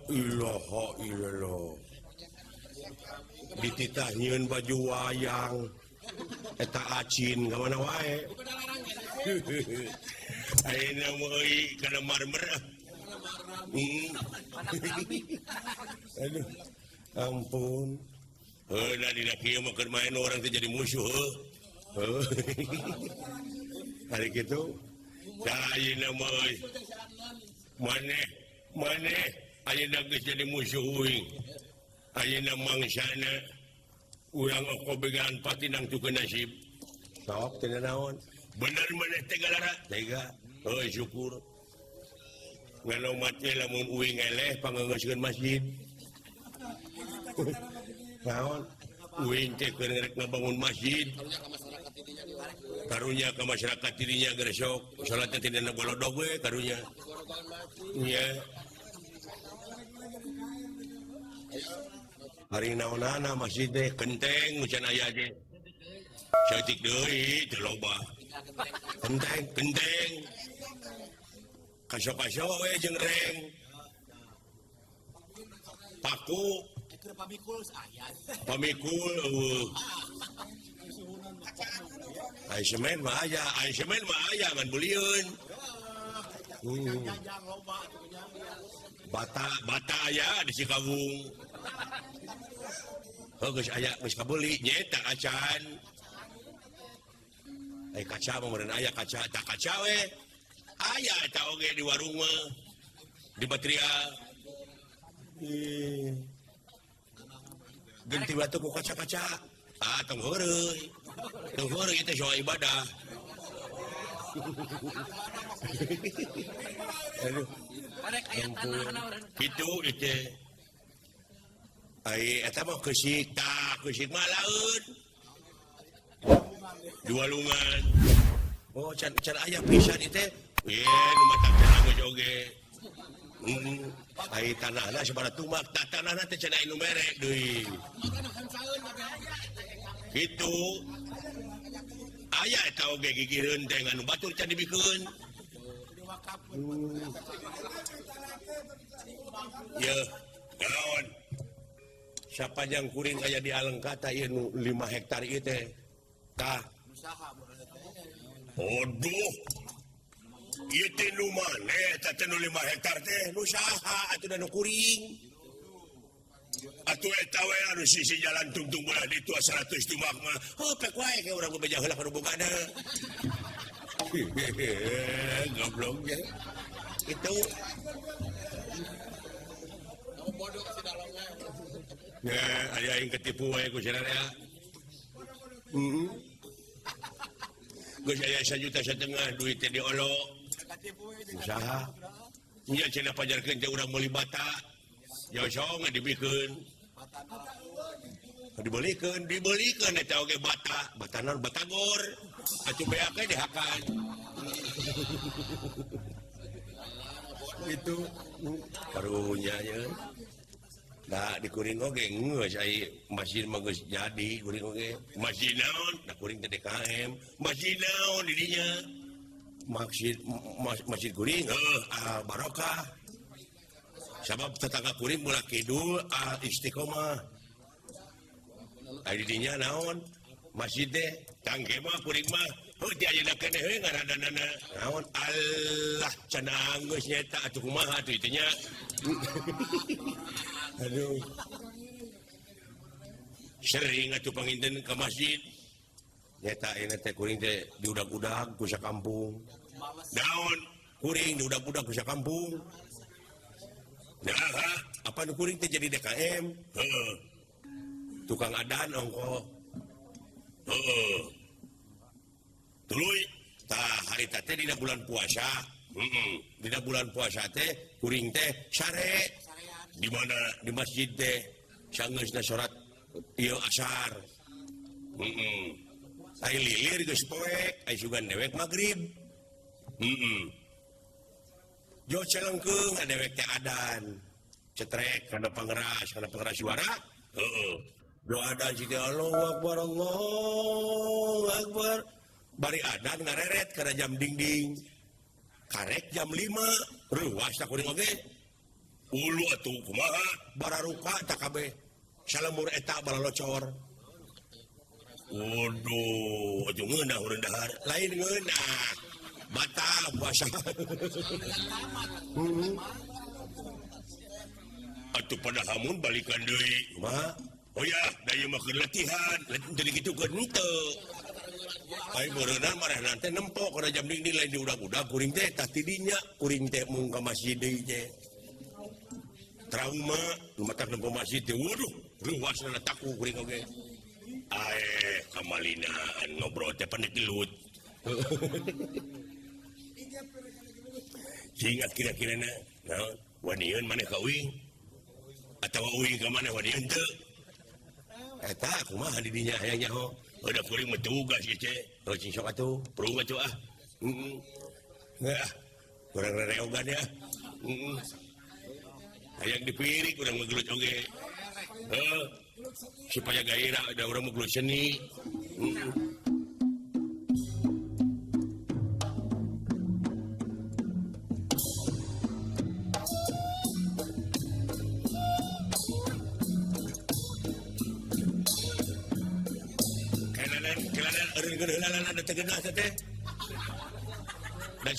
ilaha illallah. Dititahnyieun baju wayang eta acin ka mana wae. Ayeuna mah euy kana marmer. Aduh, ampun. Heula dina kieu mah keur main orang teh jadi musuh. Hari kitu da ayeuna mah euy. Maneh ayeuna geus jadi musuh uing. Ayeuna mangsana urang okobegaan pati nang tukeun nasib. Sok teu naon. Bener maneh teh galara? Tega. Heuh syukur. Ngan umat ge lamun uing eleh pangeungeuskeun masjid. Naon? Uing teh keur rek ngabangun masjid. Karunya ka masyarakat dirinya geus sok. Salat teh tina golodog we karunya. Nya. Hari naonana masjid teh kenteng can aya ge. Saeutik deui teu loba. Kenteng. Kaso-kaso we jeung reng. Paku. Pamikul eueuh. Ai semen mah aya ngan bulieun. Bata aya di Cikawung. Geus aya geus kabeuli nyeeta acan. Ai kaca mah meureun aya kaca, tak kaca we. Aya eta oge di warung mah. Di Batria. Ganti batu ku kaca-kaca. Tong heureuy. Tong heureuy teh soal ibadah. Aduh. Kitu teh. Ai eta mah keusik mah laut. Diwalungan. Oh can aya pisan ieu teh. Ye nu mata cenah geus oge. Ai tanahna sabaraha tumak, tanahna teh cenah anu mere deui. Kitu. Aya eta oge gigireun teh anu batur can dibikeun. Ya, naon? Sapajang kuring aya di Alengkata ieu nu 5 hektar ieu teh. Tah. Aduh. Ieu teh nu maneh tah teh nu 5 hektar teh nu saha atuh nu kuring. Atuh eta we anu sisi jalan tungtung belah ditu 100 tumak mah. Oh pek wae ke urang bebeja heula ka bogana. Goblok ya. Itu bodoh si dalongna. Ya, aya aing ketipu wae ku cenah. Geus aya 1,5 juta duit teh diolo. Usaha. Nya cenah pajarkeun teh urang meuli bata. Ya song dibikeun. Dibelikeun eta oge bata. Batana batagor. Atuh beak we dihakan. Itu karunya ya. Da di kuring oge geus ai masjid mah geus jadi kuring oge. Masjid naon? Da kuring teh DKM. Masjid naon di dinya? Masjid kuring Barokah. Sabab tetangga kuring mula kidul Istiqomah. Ai di dinya naon? Masjid teh tangke mah kuring mah heuh ti ayeuna keneh we ngaradanana naon Allah cenah geus nyata atuh kumaha atuh ieu nya. Aduh. Sering atuh panginten ka masjid. Nyata ayeuna teh kuring teh diudag-udag ku sakampung. Naon? Kuring diudag-udag ku sakampung. Nah, apa nu kuring teh jadi DKM? Heeh. Tukang adan ongko. Heeh. Tuluy tah harita teh dina bulan puasa. Dina bulan puasa teh kuring teh sare. Di mana di masjid teh saeunggeusna salat ieu asar. Ai lilir geus poek, ai sugan dewek magrib. Jo celengkeung dewek teh adan. Cetrek kana pangeras suara. Heeh. Doa adan si Allahu Akbar Allahu Akbar. Bari adan ngareret kana jam dingding. Karek jam 5, reuwas tak kuring oge. ulu atuh kumaha bararuka tak kabeh salamur eta balalocor waduh atuh ngeunah urang dahar lain ngeunah batal puasa atuh pada hamun balikan deui kumaha oh ya daya mah latihan jadi kitu keun henteu ai beureunan marehna teh nempok kana jam dingding lain di udag-udag kuring teh tah tidinya kuring teh mung ka masjid deui teh trauma lumatak nempo masjid teh waduh ruasna taku kuring oge kamalinaan ngobrol teh pandai gelut ingat kira-kira naon wanian maneh ka uing atawa uing ka maneh wanian teu eta kumaha di dinya hayang nyaho udah kuring mah tugas ieu teh cing sok atuh perung atuh kurang rereogan ya hayang dipirik urang mah gelut oge supaya gairah ada urang mah gelut seni ada tegenah teh dan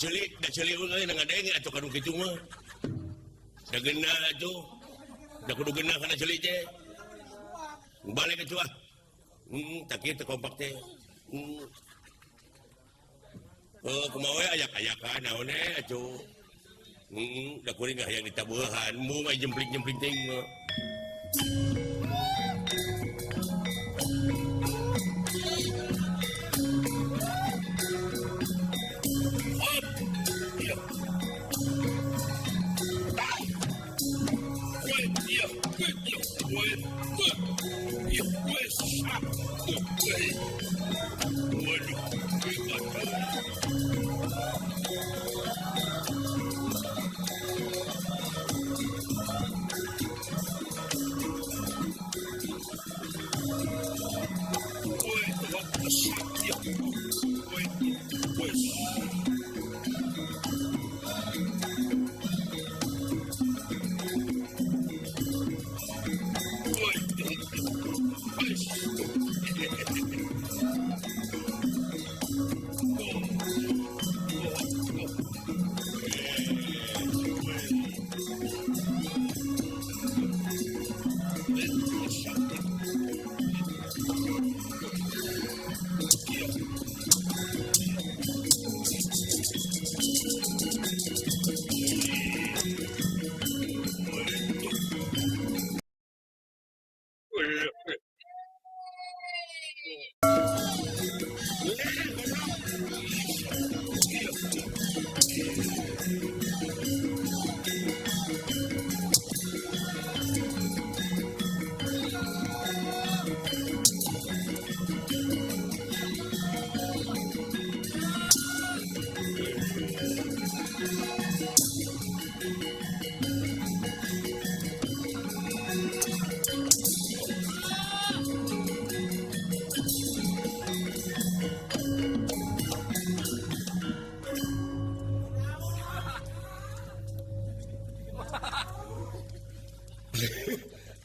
ceuli euy ngadenge atuh kanu kitu mah da geunah atuh da kudu geunah kana ceuli teh balik atuh tak kieu kompak teh kumaha we ayak-ayakan naon atuh da kuring hayang ditabeuhan mu mah jempling-jempling teh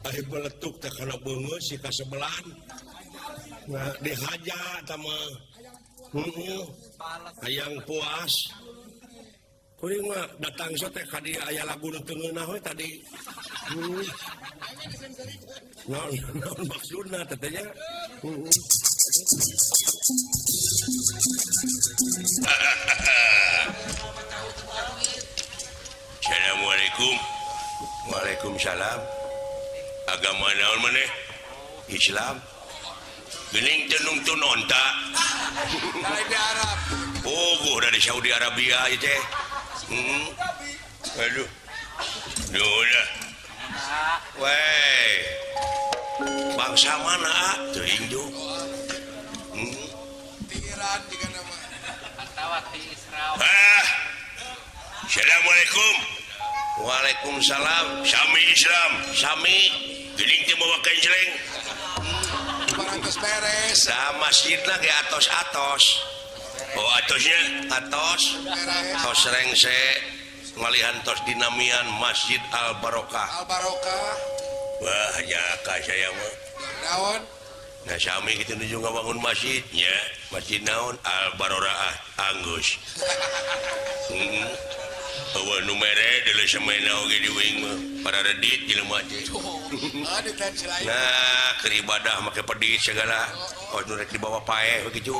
Ari beletuk teh kana beungeus si kasebelan. Nah, dihaja tama. Hayang puas. Kuring mah datang so teh ka dieu aya lagu nu teu ngeunah we tadi. Naon maksudna teh nya? Assalamualaikum. Waalaikumsalam. Agama naon maneh? Islam. Geuning teu nungtun onta. Dari Arab. Oh, dari Saudi Arabia ieu teh. Aduh. Duh. Weh. Bangsa mana teuing ju? Iran juga nama. Antawat di Israel. Assalamualaikum. Waalaikumsalam. Sami Islam. Sami. Geuning teu bawa kenceleng. Barangkos beres. Da masjidna ge atos-atos. Oh atosnya atos. Tos rengse. ngalihan tos dinamian Masjid Al-Barokah. Al-Barokah. Wah, nyaka saya mah. Naon? Nah, sami kita nuju ngabangun masjidnya. Masjid naon Al-Barokah Anggus. Awa nu mere deuleu samena oge di wing mah. Para redit jelema teh. Ada tensi lain. Nah, keur ibadah make pedit segala. Oh, nu rek dibawa paeh begitu.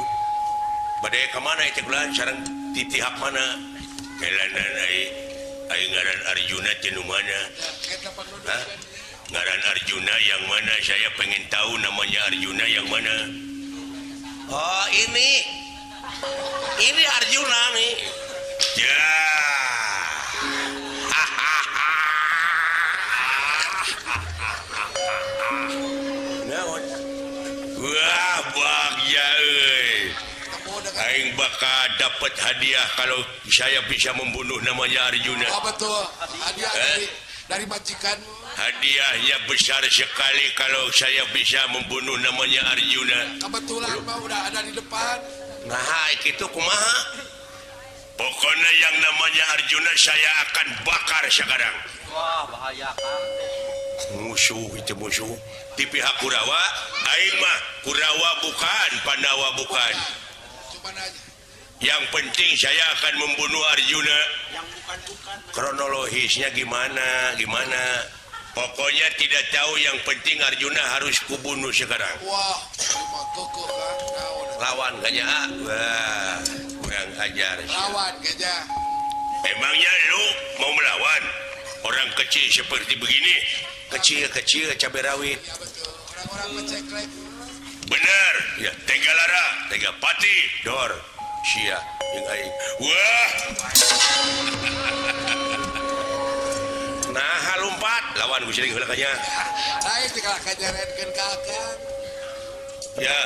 Bade ka mana teh kulan sareng titihak mana? Kelanan ai ngaran Arjuna teh nu mana? Kita perlu Hah? Ngaran Arjuna yang mana? Saya pengen tahu namanya Arjuna yang mana. Oh, ini. Ini Arjuna nih. Ya. Naon? Wah, bagja euy. Aing bakal dapat hadiah kalau saya bisa membunuh namanya Arjuna. Oh, betul. Hadiah dari majikan. Hadiahnya besar sekali kalau saya bisa membunuh namanya Arjuna. Kebetulan mah udah ada di depan. Nah, itu kumaha? Pokoknya yang namanya Arjuna saya akan bakar sekarang. Wah, bahaya kan. Musuh itu musuh. Di pihak Kurawa, aing mah Kurawa bukan, Pandawa bukan. Cuman aja. Yang penting saya akan membunuh Arjuna. Yang bukan-bukan. Kronologisnya gimana? Pokoknya tidak tahu, yang penting Arjuna harus kubunuh sekarang. Wah, cuma koko kan. Naon? Lawan kayaknya. Wah, kurang ajar. Lawan gajah. Emangnya lu mau melawan orang kecil seperti begini? Kecil cabai rawit. Ya betul. Orang-orang penceklek. Benar. Ya, tega lara, tega pati, dor. Sia yang aing. Wah. Nah, halumpat lawan ku sering heula kanya. Lain tinggal kajarenkeun ka akang. Ya.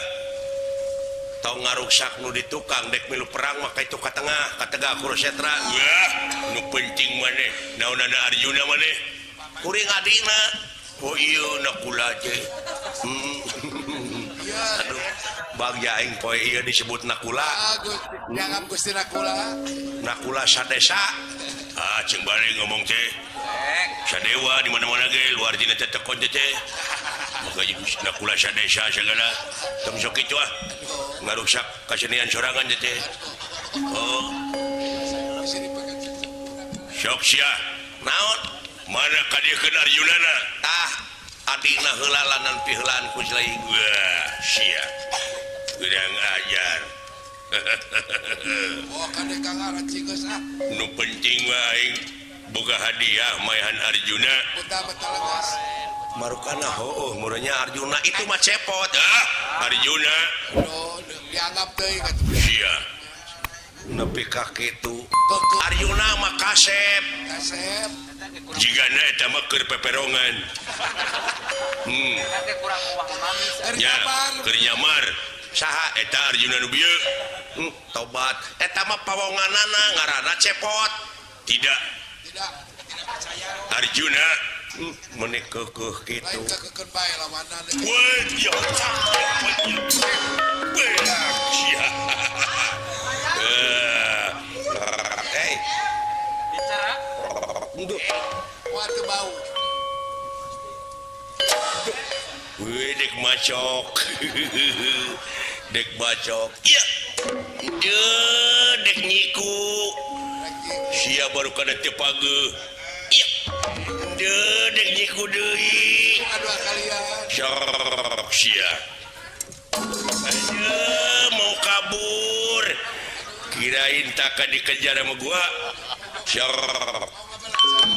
Tau ngaruksak nu di tukang dek milu perang maka itu ka tengah, ka tengah kurosetra. Wah, nu penting maneh. Naonana Arjuna maneh? Kuring adina. Oh iya nakula teh. Iya. Aduh, bagja aing poe ieu disebut nakula. Bagus. Dianggap Gusti Nakula. Nakula sadesa. Ah, cing balik ngomong teh. Sadewa di mana-mana ge luar dina teh tekon teh. Maka nakula sadesa segala. Tong sok kitu ah. Ngarusak kasenian sorangan teh. Oh, Di sini pegang. sok sia. Naon? Mana kadiekeun Arjunana? Tah, adina heula lanan piheulaan ku selain. Wah, sia. Kurang ajar. Oh, kade kang aran cinggeus ah. Nu penting mah aing boga hadiah maehan Arjuna. Betul legas. Marukana heueuh muranya Arjuna itu mah cepot. Ah, Arjuna. Oh, dianggap teuing atuh. Sia. Nepi ka kitu. Koko Arjuna mah kasep. kasep. Jigana eta mah keur peperongan. Kakek kurang uang manis. Dari Ya, kabar. keur nyamar. Saha eta Arjuna nu bieu? Tobat. Eta mah pawonganana ngaranna cepot. Tidak. Tidak percaya. Arjuna menik keukeuh kitu. Lain kekekeun bae lawanan. Wah, ya berak sia. Hey, Bicara. untuk Wah, teu bau. wih dek macok. Dek bacok. Ya. Dek nyiku. Lagi. Sia baru kana teu pageuh. Ya. Dek nyiku deui. Dua kalian. Sok sia. Aduh, mau kabur. Kirain takkan dikejar sama gua. Sok.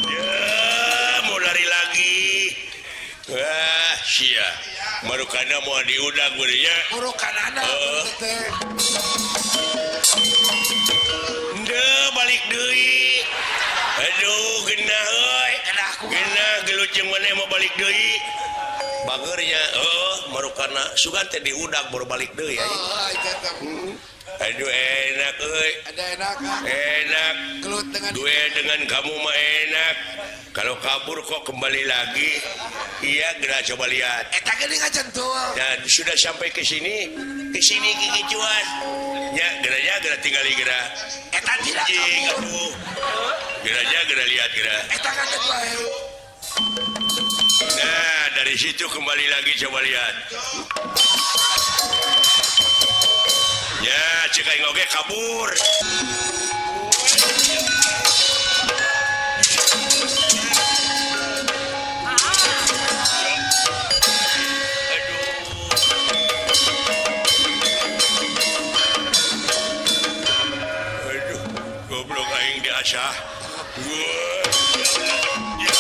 Ya, mau lari lagi. Wah, sia. Marukana mau diudang gurenya. Urukan anak. Teh. Deh, balik deui. Aduh, genah euy. Genah gelut jeung maneh mau balik deui. Bageurnya, marukana sugan teh diudag baru balik deui aya. Oh, itu teh. Aduh, enak euy. Ada enak kan? Enak. Gelut dengan Duel dengan kamu mah enak. Kalau kabur kok kembali lagi. Iya, gerak coba lihat. eta geuning acentul. Dan sudah sampai ke sini. Ke sini Kiki Cuan. nya geura tinggal geura Eta tidak anjing kabur. aduh geura lihat geura Eta kaget wae. nah dari situ kembali lagi coba lihat ya cek aing oge kabur aduh goblok aing diasah ya.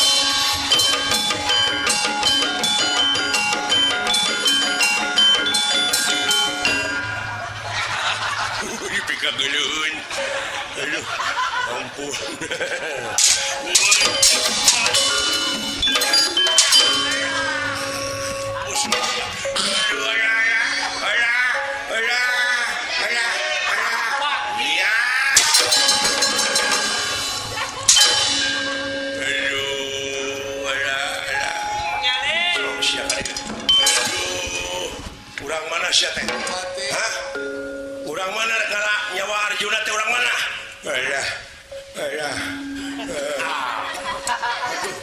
Dipika geuleueun. Aduh, ampun. Iya. Aduh, Nyale. sia kali. Aduh, urang mana sia teh? Mati. Hah? Urang mana kala nyawa Arjuna teh urang mana? Aduh.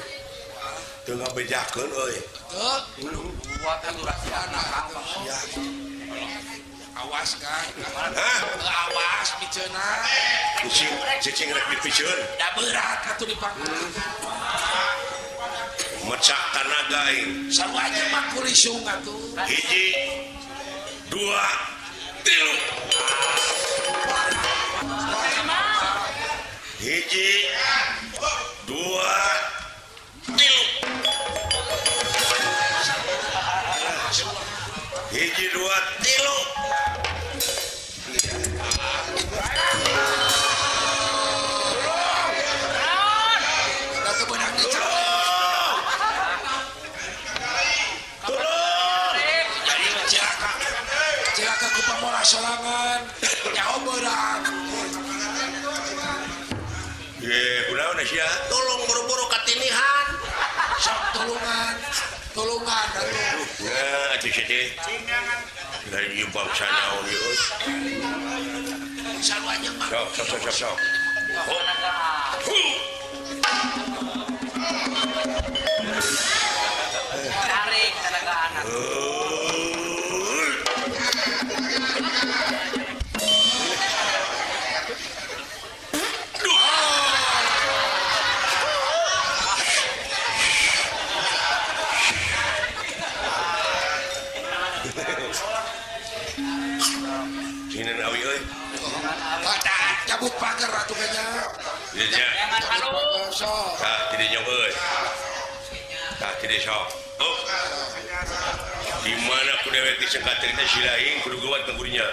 Tengah bejakeun euy. Tuh, Buat durasi anak apa? Ya. awas kan. Hah? Awas biceuna. Cicing rek dipikeun. Da berat atuh dipanggung. Mecak tanaga aing. Sarwanya mah kulisung atuh. Hiji, dua, tilu. Hiji, dua, tilu. Hiji, dua, tilu. Da teu beunang dicak. Jadi cilaka ku pamola sorangan. Nyaho beurang. Ye, kunaon sia? Tolong buru-buru katinihan. Sok tulungan. Tulungan atuh. Nah, atuh sih. Dari ieu bangsa naon ieu? Sarwanya mah Sok. Tarik tenaga anak. Sinen awi euy. ada cabut pagar atuh kayaknya. Ieu nya. Jangan halu. Sok. Tah tidak nyong euy. Tah tidak sok. Oh. Di mana ku dewek disengkat teh silaing kudu gawat ka gurinya.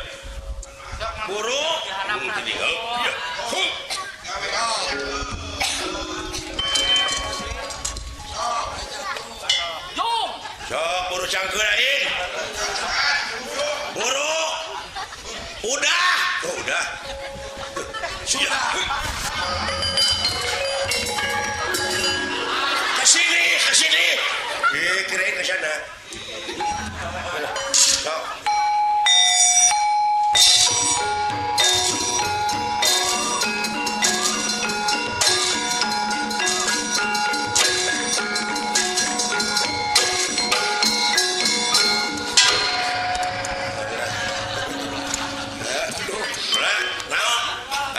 Buru. Tadi ya. Jom. Sok buru cangkeun aing. Buru. Udah. Oh, udah. Sudah. Kesini. Kirain ke sana. Sok.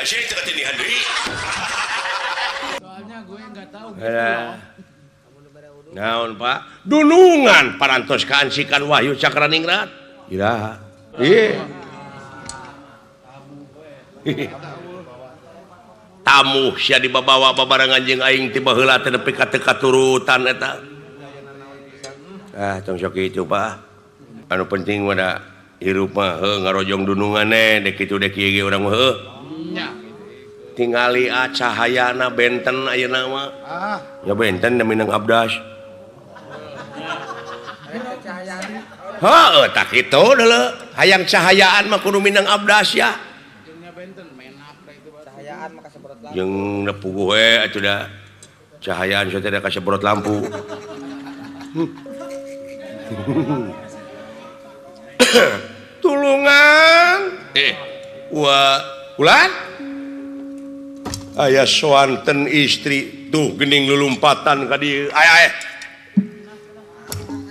Asyik itu ketinihan deui. Soalnya gue nggak tahu gitu Ada. loh. Naon Pak? Dunungan parantos kaansikan Wahyu Cakraningrat. Iraha. Ieu. Tamu sia dibawa babarangan jeung aing ti baheula teh nepi ka teu katurutan eta. Tong sok kitu Pak. Anu penting mah da hirup mah ngarojong dunungan dek kitu dek ieu ge urang mah Ya. tingali cahayana benten ayeuna mah. Ya benten da minang abdas. Heeh, tak kitu deuleu. Hayang cahayaan mah kudu minang abdas ya. Jengnya benten main apa itu Cahayaan maka seberot lampu. Jeung nepuguh we atuh da. Cahayaan teh da kasebrot lampu. Tulungan. Ulan Ayah swanten istri tuh gening lulumpatan ka dieu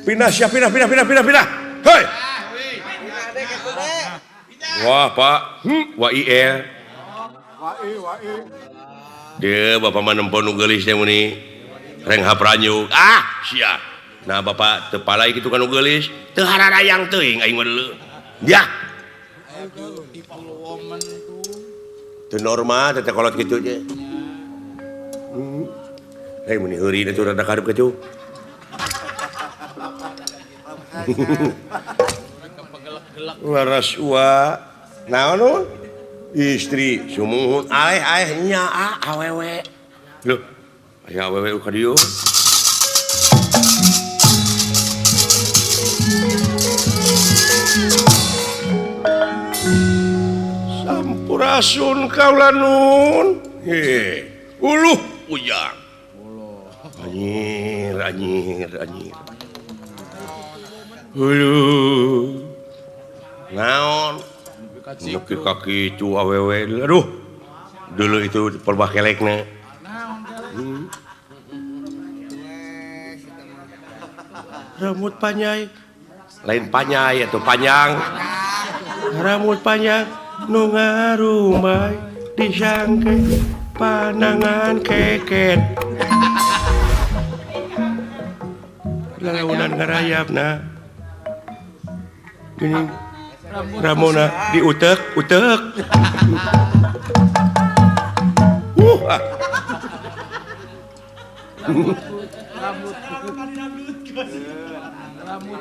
pindah hei wah Pak wah IE dia Bapak manempon nu geulis teh muni reng hapranyuk sia nah Bapak teu palai kitu kan nu geulis teu hararayang teuing aing mah deuleu ya teu normal teh kolot kitu nya muni heurina tuh rada kadep kitu laras ua naon istri sumuhun nya awewe lho aya awewe ka dieu sampurasun kaula nun uluh ujang anyir uluh naon nepi kaki cu awewe aduh dulu itu perbakelekna rambut panjang lain panjang atau panjang rambut panjang nu ngarumbai disangke panangan keket leunan ngarayapna gini ramona diutek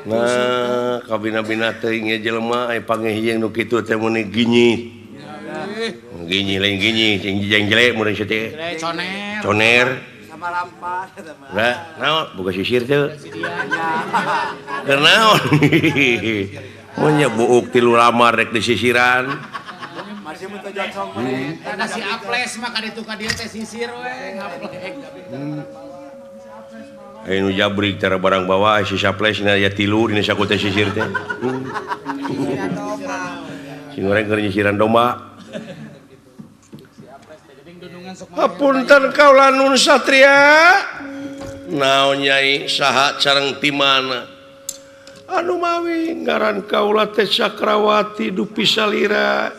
nah kabina-bina teuing jelema aya pangehieung nu kitu teh muni ginyi lain ginyi sing jelek mun teh coner sama lampa nah naon boga sisir teu keur naon mun nya buuk tilu lamar rek disisiran masih mun teh jonsong Karena si aples mah ka ditu ka dieu teh sisir we ngaplek. Anu jabrik tara barang bawa si saplesna aya tilu dina saku teh sisir teh. Si goreng keur nyisiran domba. Hapunten kaula nun satria. Naon nyai saha sareng ti mana? Anu mawi ngaran kaula teh Cakrawati Dupi Salira.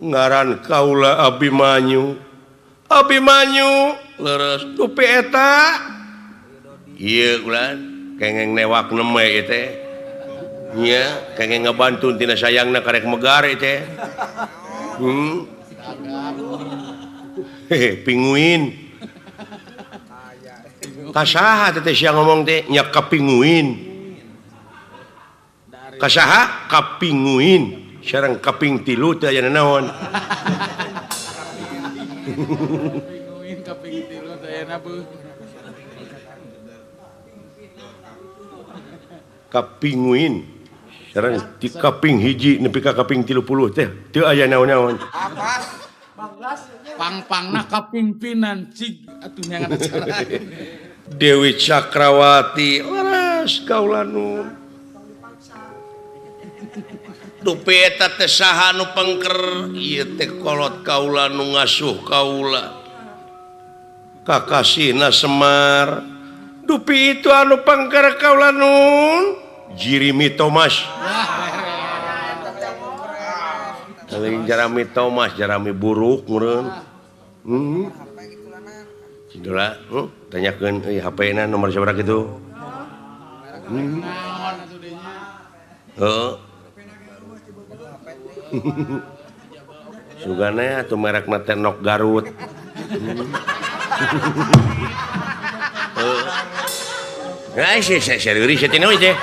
Ngaran kaula Abimanyu. Abimanyu leres Dupi eta ieu ulah kengeng newak neme ieu teh nya kengeng ngabantu tina sayangna karek megar ieu teh pinguin kasaha teh sia ngomong teh nya kapinguin kasaha kapinguin sareng kaping tilu teh aya naon Kaping tilu teh na beuh. Kapinguin sareng ti kaping hiji nepi ka kaping 30 teh teu aya naon-naon. Pang-pangna kapimpinan cig atuh nyangan acara. Dewi Cakrawati laras kaula nu Dupi eta teh saha nu pengker ieu teh kolot kaula nu ngasuh kaula kakasihna Semar Dupi itu anu pengker kaula nun Jirimi Thomas Lain Jerami Thomas Jerami buruk meureun Cidola tanyakeun euy HP-na nomor sabaraha kitu Naon atuh dieu nya? Heeh Sugana atuh merekna teh Nok Garut. Ai serius teh naon teh?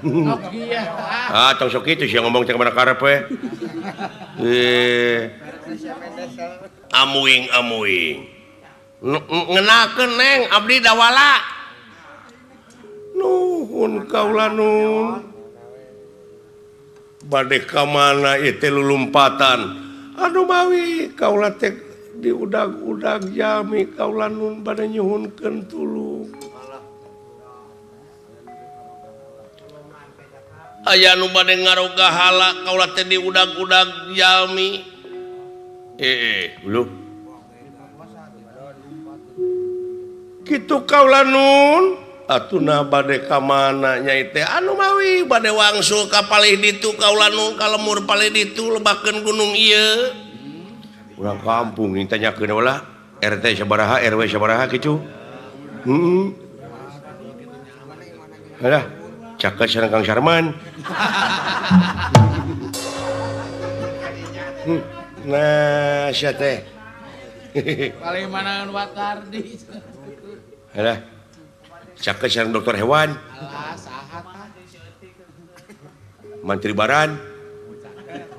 Nokia. Tong sok kitu sia ngomong teh ka karep we. Amuing. Ngenakeun Neng abdi dawala. Nuhun kaula nun bade ka mana ieu teh lulumpatan anu mawi kaula teh di udag-udag jami kaula nun bade nyuhunkeun tulung aya nu bade ngaroga hala kaula teh di udag-udag jalmi lu kitu kaula nun atuna bade ka mana nyai teh anu mawi bade wangsul ka palih ditu kaula nun ka lemur palih ditu lebakeun gunung ieu urang kampung ditanyakeun ulah RT sabaraha RW sabaraha kitu alah caket sareng Kang Sarman nah sia teh paling manangan Watardi. alah caket sareng dokter hewan Alah saha tah. mantri baran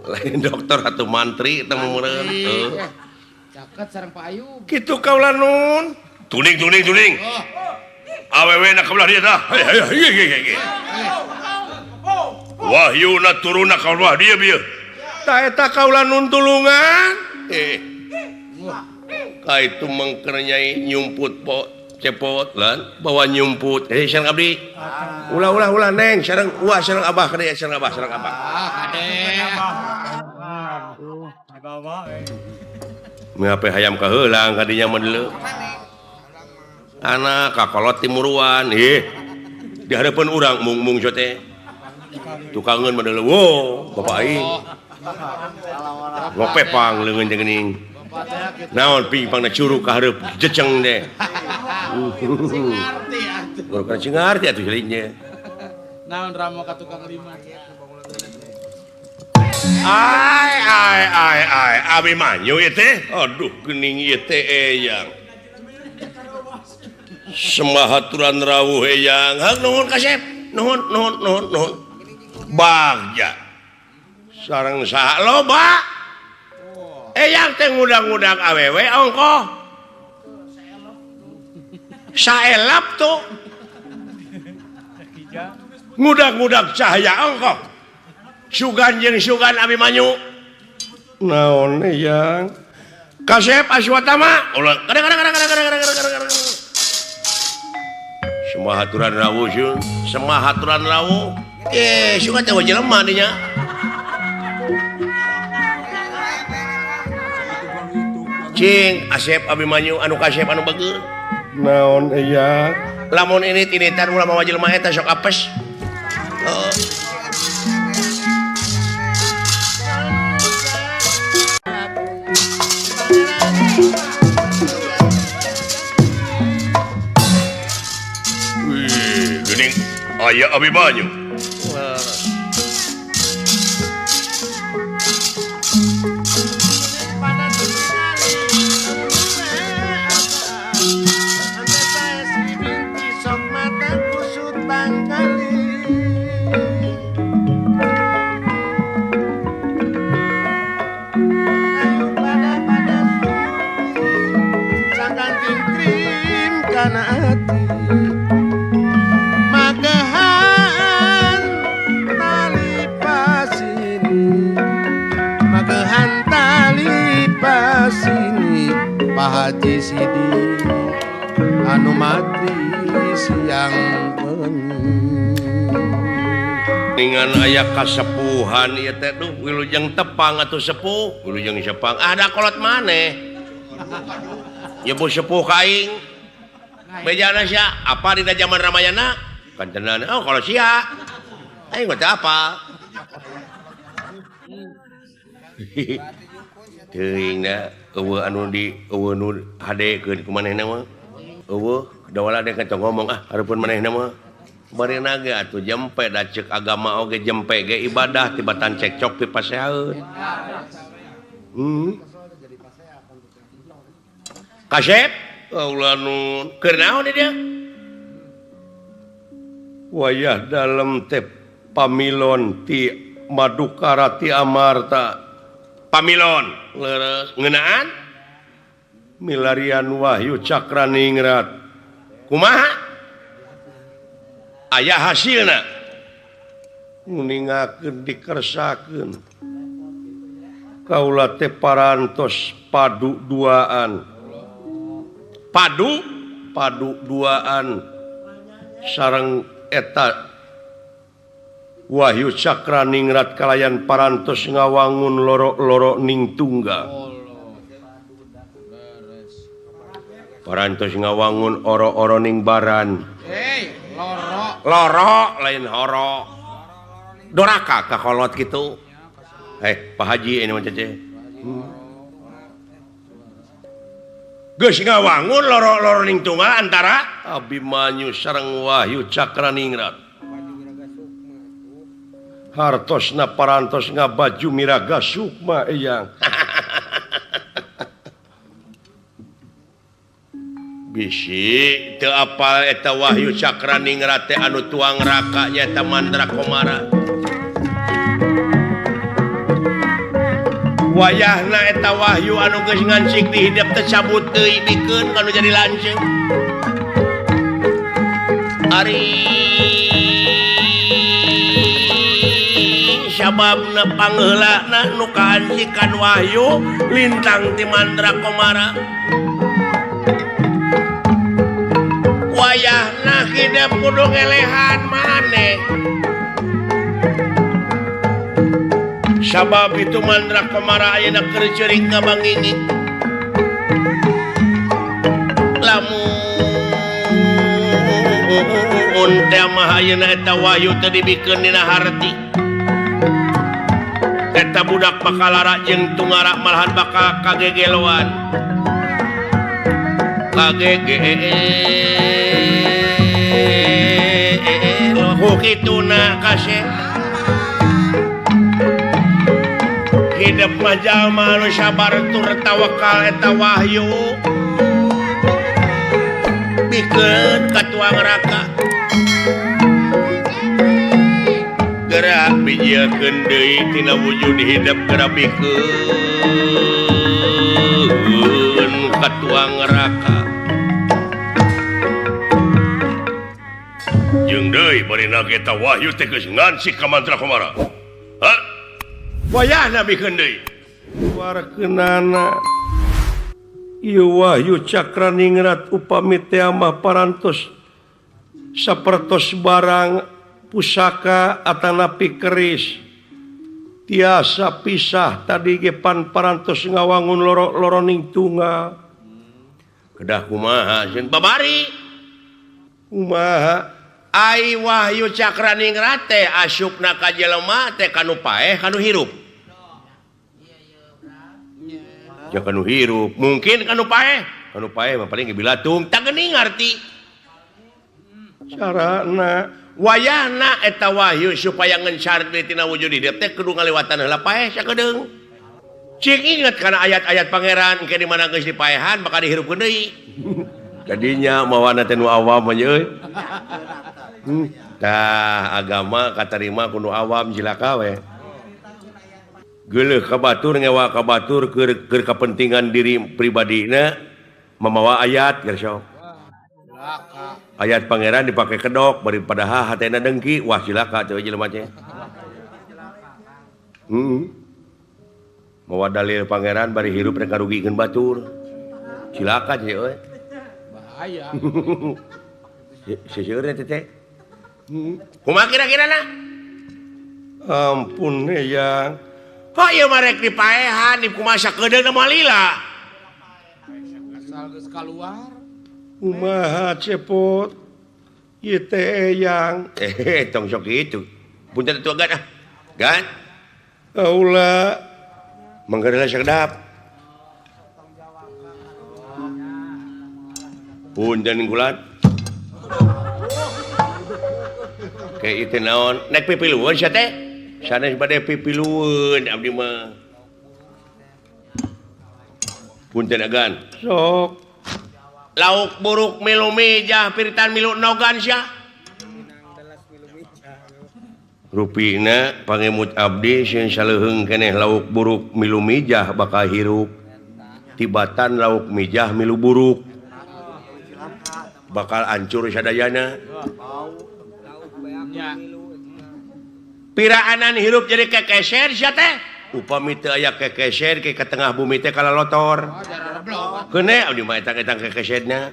lain dokter atau mantri eta meureun teu Caket sareng Pak Ayub. kitu kaula nun tuning Oh, awewe na kabelah dia tah wahyuna turuna ka belah dia bieu tah eta kaula nun tulungan ka itu mangker nyai nyumput po cepot lan bawa nyumput sareng abdi ulah neng sareng sareng abah kadea sareng abah kade. meape hayam kaheulang kadinya mah deuleu anak kakolot timuruan di hadapan urang mung teh tukangeun mah deuleu wo bapak aing ngopepang leungeun jeung geuning naon pingpangna curug ka hareup jeceng deh Ngarti atuh. baru kana cengarti atuh jalinya Naon ramo ka tukang lima. ai abi manyu ieu teh aduh geuning ieu teh eyang semahaturan rawuh eyang hang nuhun kasep nuhun bagja sareng saha loba eyang teh ngudang-ngudang awewe ongko saelap tuh ngudang-ngudang cahaya ongko sugan jeung sugan abi manyu naon eyang kasep aswatama ulah kadang semahaturan rawuh syun semahaturan rawuh suka teh jelema dinya cing asep abi manyu anu kasep anu bageur naon eyang lamun ini tinitan ulah mawa jelema eta sok apes Gening aya abi manyu Haji Sidi anu mati siang dengan aya kasepuhan ieu teh duh wilujeng tepang atuh sepuh wilujeng sepang ada kolot maneh nyebuh sepuh ka aing bejana sia apa dina zaman Ramayana kancenana oh kalau sia aing mah teu apa teuing da eueuh anu di eueuh nu hadekeun ku manehna mah eueuh dawala dek kacang ngomong hareupeun manehna mah bari naga atuh jempe da ceuk agama oge jempe ge ibadah tibatan cekcok ti pasehaeun kasep ulah nu keur naon dia wayah dalem teh pamilon ti Madukara ti Amarta pamilon leres ngeunaan milarian wahyu cakraningrat kumaha aya hasilna nguningakeun dikersakeun kaula teh parantos padu duaan sareng eta Wahyu Cakraningrat kalayan parantos ngawangun loro-loro ning tunggal. Parantos ngawangun oro-oro ning baran. Hei, loro. Loro lain horo. Doraka kakolot gitu. Pak Haji ini mah cece. Geus ngawangun loro-loro ning tunggal antara Abimanyu sareng Wahyu Cakraningrat. Hartosna parantos ngabaju miraga sukma eyang. Bisi teu apal eta Wahyu Cakraningrat teh anu tuang raka nyaeta Mandrakomara. Wayahna eta Wahyu anu geus ngancik di hidep teh cabut teuy bikeun kanu jadi lanceuk. Ari sababna pangeulana nu kahancikan Wahyu lintang ti Mandrakomara. Wayahna hidep kudu ngelehan maneh. Sabab itu Mandrakomara ayeuna keur ceuring ngabanginging. Lamun teh mah ayeuna eta Wahyu teu dibikeun dina harti. Eta budak pakalara jeung tungara malahan bakal kagegeloan. Kituna kasih hidup jalma anu sabar tur tawakal eta Wahyu bikeun ka tuang raka gerak bijiekeun deui tina wujud hidup gerak bikeun ka tuang raka. Jeung deui bari nageta Wahyu teh geus ngansik ka Mandrakomara. Hah? Wayahna bikeun deui. Warkeunana ieu Wahyu Cakraningrat upami teh mah parantos sapertos barang pusaka atanapi keris. Tiasa pisah tadi ge pan parantos ngawangun loro-loro ning tunggal. Kedah kumaha sieun babari? Kumaha? Ai Wahyu Cakraningrat teh asupna ka jelema teh kanu paeh kanu hirup. Ya kanu hirup, mungkin kanu paeh mah paling bilatung tah geuning ngarti. Carana wayahna eta Wahyu supaya ngencar deui tina wujud hidup teh kudu ngaliwatan heula paeh sakedeung. Cing inget kana ayat-ayat pangeran ke di mana geus dipaehan bakal dihirupkeun deui. Kadinya mawana teh nu awam mah euy. Tah agama katarima kudu awam jilaka we. Geuleuh ka batur ngewa ka batur keur kepentingan diri pribadina mamawa ayat geus sok. Ayat pangeran dipake kedok bari padahal hatena dengki wah cilaka teh jelema teh. Mawa dalil pangeran bari hirup rek karugikeun batur. Cilaka teh euy. Bahaya. Seseueur teh teh. Kumaha kira-kirana? Ampun ya. Kok ieu mah rek dipaehan di kumaha sakedeung na malila. Asal geus kaluar. Kumaha cepot? Ieu teh eyang. Tong sok kitu. Punten atuh gan ah. Gan. Aula. Manggareula sakedap. Punten gulat. Kayak itu naon naik pipiluan sia teh sanes bade pipiluan abdi mah punten agan sok lauk buruk milu mijah piritan milu nogan sia rupina pangemut abdi sieun saleuheung keneh lauk buruk milu mijah bakal hirup tibatan lauk mijah milu buruk bakal hancur sadayana. Piraanan hirup jadi kekeser sia teh upami teu aya kekeser ke tengah bumi teh kalalotor keune abdi mah eta kekeserna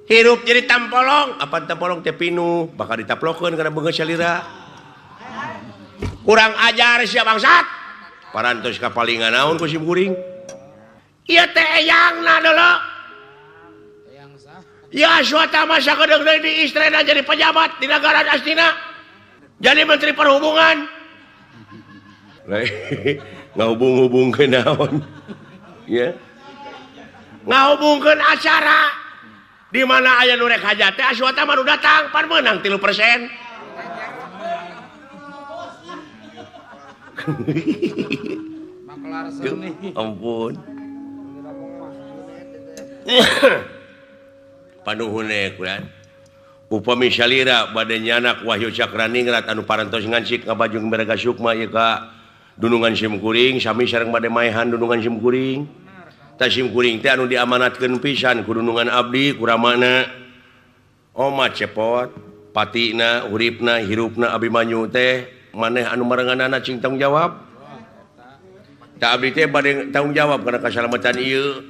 hirup jadi tampolong apa tampolong teh pinu bakal ditaplokeun kana beungeut salira kurang ajar siap bangsat parantos kapalingan naon ku simkuring ieu teh eyangna dulu Yang sah. ya suata masa kedeng di istrena jadi pejabat di negara astina jadi menteri perhubungan ngahubung-hubung ke naon ya ngahubungkeun acara di mana aya nu rek hajat teh suata mah nu datang pan meunang 3%. Maklar seni. Ampun. Panuhune kuran. Upami salira bade nyanak Wahyu Cakraningrat anu parantos ngancik ngabajung Meraga Sukma ieu ka Dunungan Simkuring sami sareng bade maehan Dunungan Simkuring. Ta Simkuring teh anu diamanatkeun pisan ku Dunungan abdi ku ramana Oma cepot patina uripna hirupna Abimanyu teh maneh anu marenganana cing tanggung jawab. Tak abdi teh bade tanggung jawab karena kasalamatan ieu.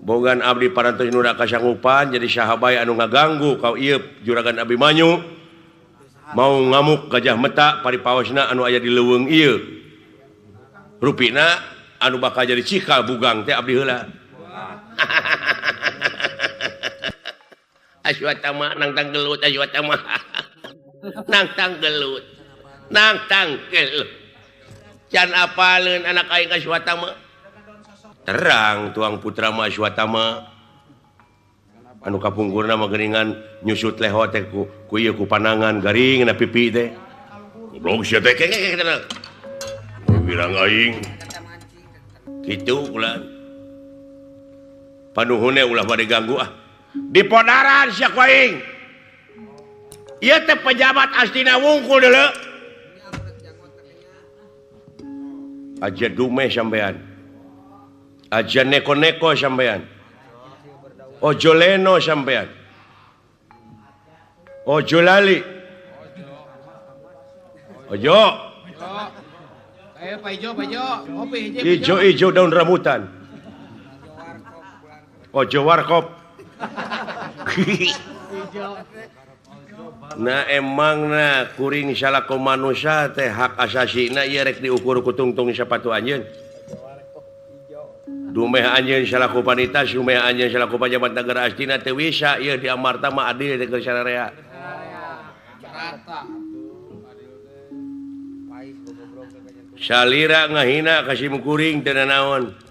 Bogan abdi parantos nu kasanggupan jadi sahabat anu ngaganggu ka ieu juragan Abimanyu. Mau ngamuk Gajah Meta paripaosna anu aya di leuweung ieu. Rupina anu bakal jadi cikal bugang teh abdi heula. Aswatama nang tanggelut aswatama. Nang tanggelut. Nang tangkel can apaleun anak aing ka Swatama terang tuang putra mah Swatama anu kapungkurna mah geuningan nyusut leho teh ku ieu ku panangan garing na pipi teh goblok sia teh bilang aing kitu ulah panuhune ulah bade ganggu di podaran sia ku aing ieu teh pejabat astina wungkul deuleu aja dume sampean aja neko-neko sampean ojo leno sampean ojo lali ojo Ayo Pak Ijo, kopi ijo daun rambutan ojo warkop nah emangna kuring salaku manusia teh hak asasina ieu rek diukur ku tungtung sapatu anjeun. Dumeh anjeun salaku panita, dumeh anjeun salaku pejabat negara astina teu bisa ieu diamarta mah adil teh keur sararea. Salira ngahina ka simkuring teu naon.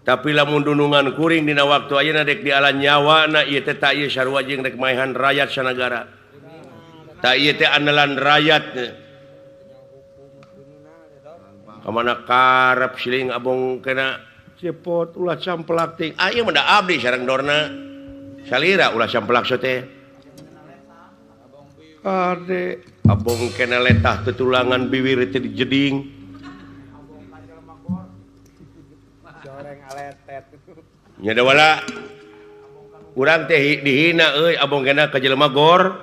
Tapi lamun dunungan kuring dina waktu ayeuna dek di alam nyawana ieu teh ta ieu sarua jeung rek maehan rakyat sanagara. Ta ieu teh andalan rakyat. Kamana karep siling abong kena cepot ulah camplak ting. Ieu mah da abdi sareng dorna. Salira ulah camplak teh. Ade abong kena letah tutulangan bibir teh dijeding. Nya wala urang teh dihina euy abong kena ka jelema gor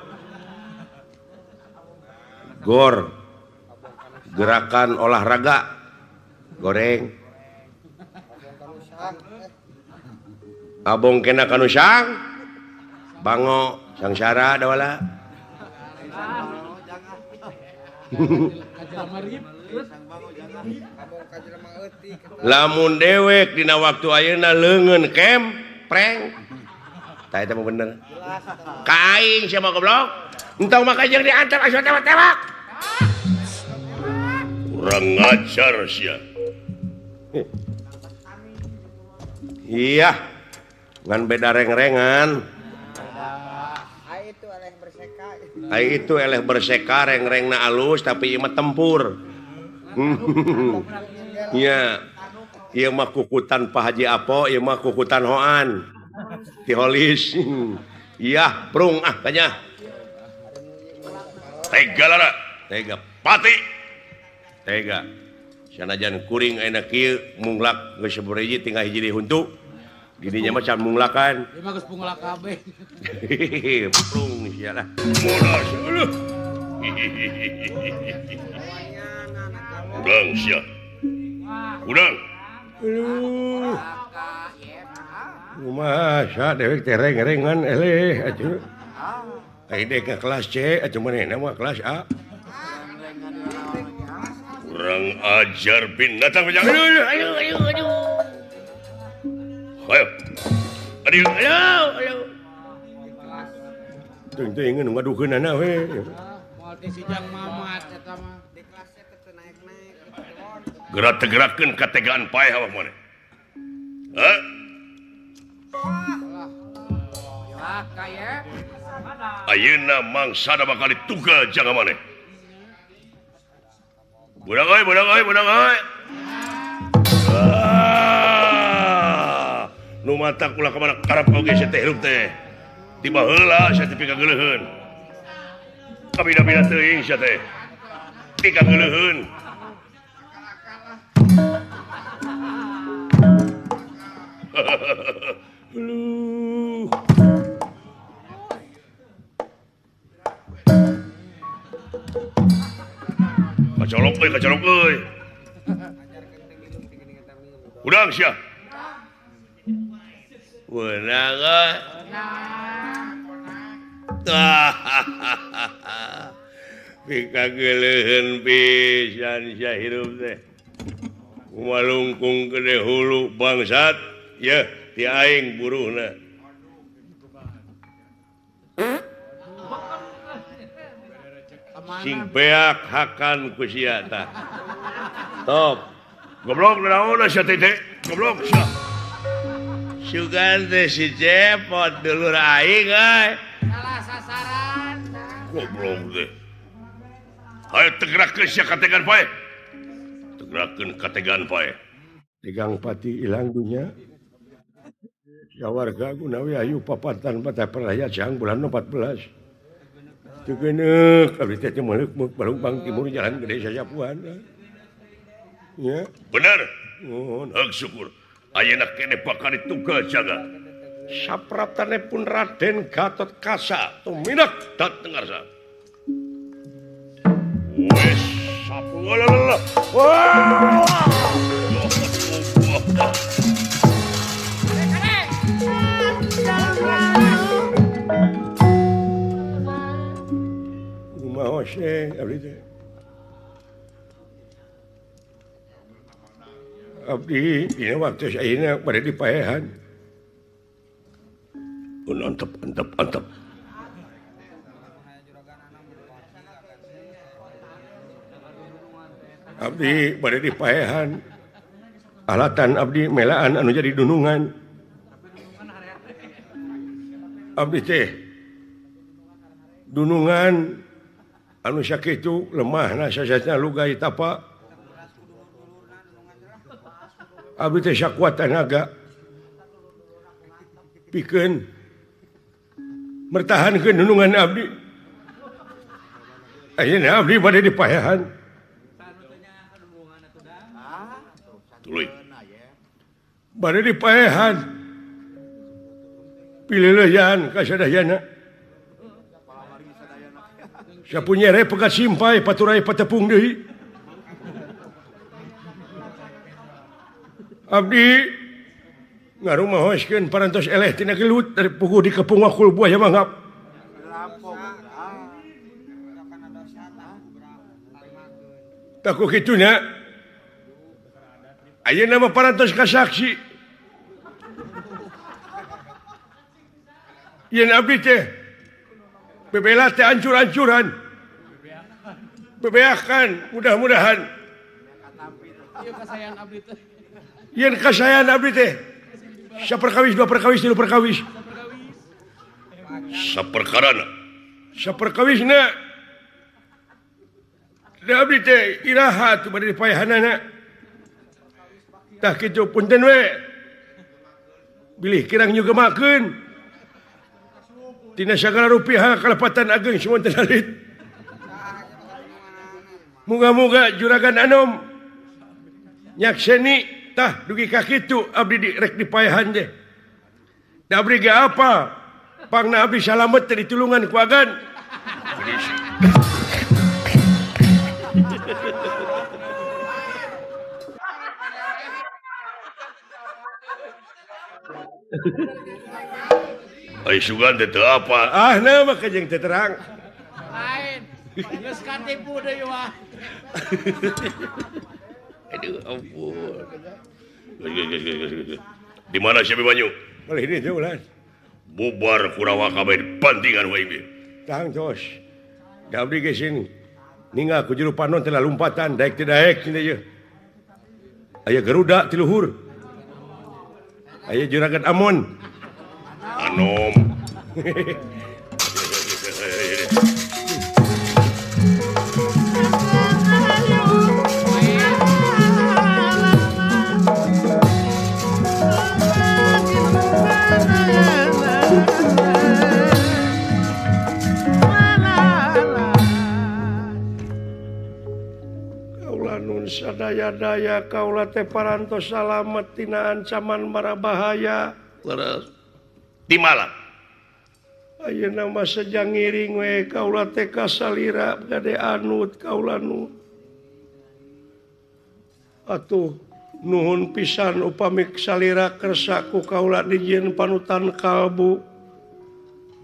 gerakan olahraga goreng abong kena kanu sang bango sangsara da wala lamun dewek dina waktu ayeuna leungeun kem preng tah eta mah bener kaing sia mah goblok entong maka jeung diantar asuh tewak-tewak kurang ngajar sia iya ngan beda reng-rengan ai itu eleh berseka reng-rengna alus tapi ieu mah tempur iya ieu mah kukutan Pak Haji Apo ieu mah kukutan Hoan ti Holis iya prung kanya tega lara tega pati tega sanajan kuring ayeuna kieu munglak geus sabariji tinggal hiji dihuntu didinya mah can munglakan ieu mah geus punglak kabeh prung sia lah molas udang sia udang kumaha dewek teh reng-rengan eleh atuh kelas C nama kelas A kurang ajar binatang gerak-gerakan kategaan payah mana ayeuna mangsana bakal ditugal jangan maneh. Budang euy. Nu matak ulah ka mana karap oge teh hirup teh. Tiba heula sia teh pika geuleuheun. Kabina-bina teuing sia teh. Pika geuleuheun. Lu kacolok euy. Udang sia. Wenang euy. Pika geuleuheun pisan sia hirup teh. Kumalungkung gede hulu bangsat, ya ti aing buruhna. Sing beak hakan ku sia tah. Top. Goblok naon sia teh? Goblok sia. Sugan teh si Cepot dulur aing euy. Salah sasaran. Goblok teh. Hayu tegerakeun sia kategan pae. Tegerakeun kategan pae. Tegang pati ilang dunya. Ya warga gunawi ayu papatan pada peraya jang bulan 14. Tegeneuk abdi teh meuleuh Balumbang Timur Jalan Gede Sajapuan. Ya, bener. Nuhun, heug syukur. Ayeuna keneh bakal ditugal jaga. Sapraptane pun Raden Gatot Kaca tumindak dateng ngarsa. Wes sapulah. Wah. Abdi ini waktu saya pada di paehan. Antep. Abdi pada di paehan. Alatan abdi melaan anu jadi dunungan. Abdi teh dunungan anu sakitu lemah na sasatna lugai tapa. Abdi teh sakuat tenaga pikeun mertahankeun dunungan abdi. Ayeuna abdi bade di paehan. Tuluy. Bade di paehan. Pilileuyan ka sadayana. Sapunyere pegat simpai paturai patepung deui. Abdi ngarumaoskeun parantos eleh tina gelut dari puguh di kepung wakul buaya mangap. Taku kituna ayeuna mah parantos kasaksi. Yen abdi teh bebela teh ancur-ancuran. Bebeakan mudah-mudahan. Ieu kasayan abdi teh. Yen kasayan abdi teh saperkawis, dua perkawis, tilu perkawis. Saperkarana. Saperkawisna. Da abdi teh iraha tu bade dipaehanana. Tah kitu punten we. Bilih kirang nyugemakeun. Tina sagala rupiah kalepatan ageng semonten alit. Muga-muga juragan anom nyakseni tah dugi ka kitu abdi rek dipaehan teh. Da abdi ge apa? Pangna abdi salamet teh ditulungan ku agan. Ai sugan teh teu apa. Ah nama kejeng teh terang. Lain. Geus katipu deui wah. Aduh ampun. Di mana si Banyu? Boleh ini jauh Bubar Kurawa kabeh pantingan wae ieu. Tang tos. Da abdi ge sini. Ninga ku juru panon telah lompatan daek teh daek cenah ieu. Aya Garuda ti luhur. Aya juragan Amon. Anom. Sadaya-daya kaula teh parantos salamet tina ancaman mara bahaya. Leres. Di mana? Ayeuna mah sejang ngiring we kaula teh ka salira gade anut kaula nu. Atuh nuhun pisan upami salira kersa ku kaula dijieun panutan kalbu.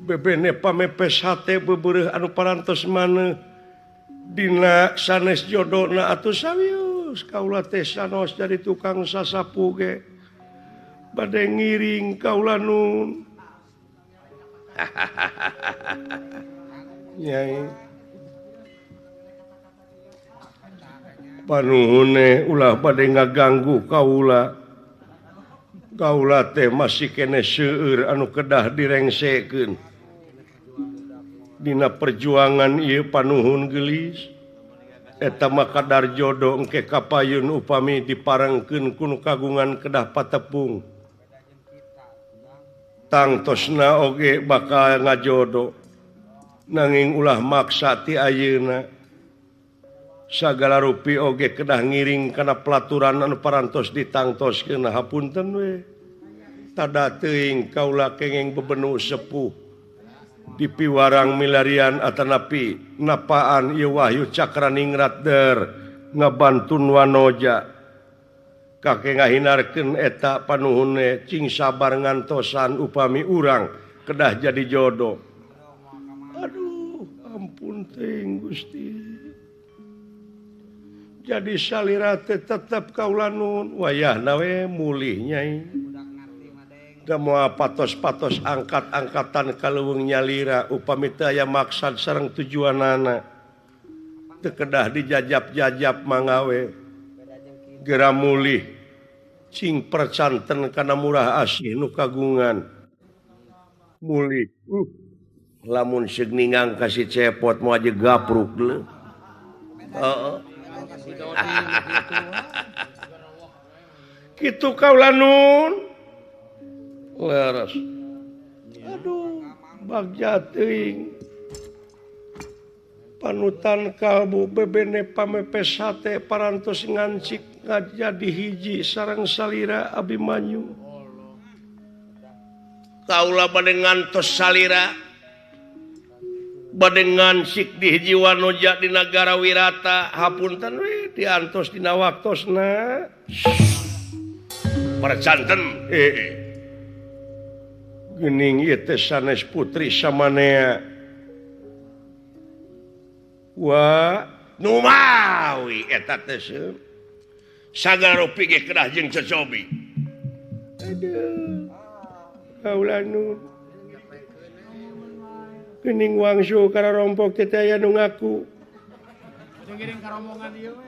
Bebene pamepes hate bebeureuh anu parantos maneh. Dina sanes jodona atuh sawius kaula teh sanos jadi tukang sasapu ge bade ngiring kaula nun nyai panuhune ulah bade ngaganggu kaula teh masih kene seueur anu kedah direngsekeun dina perjuangan ieu panuhun gelis eta mah kadar jodoh engke kapayun upami diparengkeun ku kagungan kedah patepung tangtosna oge bakal ngajodo nanging ulah maksa ti ayeuna sagala rupi oge kedah ngiring kana pelaturan anu parantos ditangtoskeun hapunten we tada teuing kaula kenging bebenu sepuh di piwarang milarian atanapi napaan ieu Wahyu Cakraningrat der ngabantun wanoja kake ngahinarkeun eta panuhunne cing sabar ngantosan upami urang kedah jadi jodoh. Aduh ampun teuing Gusti. Jadi salira teh tetep kaula nun wayahna we mulih nyai. Da moal patos-patos angkat-angkatan kaleuweung nyalira upami teu aya maksad sareng tujuanana teu kedah dijajab-jajab mangawe geura mulih cing percanten kana murah asih nu kagungan mulih lamun seug ningang ka si cepot moal aja gapruk deuleu heeh kitu kaula nun leres. Aduh, bagja teuing. Panutan kalbu bebene pamepes hate parantos ngancik ngajadi hiji sareng salira Abimanyu. Kaula bade ngantos salira bade ngancik di hiji wanoja di nagara Wirata hapunten we diantos dina waktosna. Percanten geuning ieu teh sanes putri samanea wa nu mawi eta teh sagala rupi ge kedah jeung cocobi aduh kaula nu geuning wangsu kararompok teh aya nu ngaku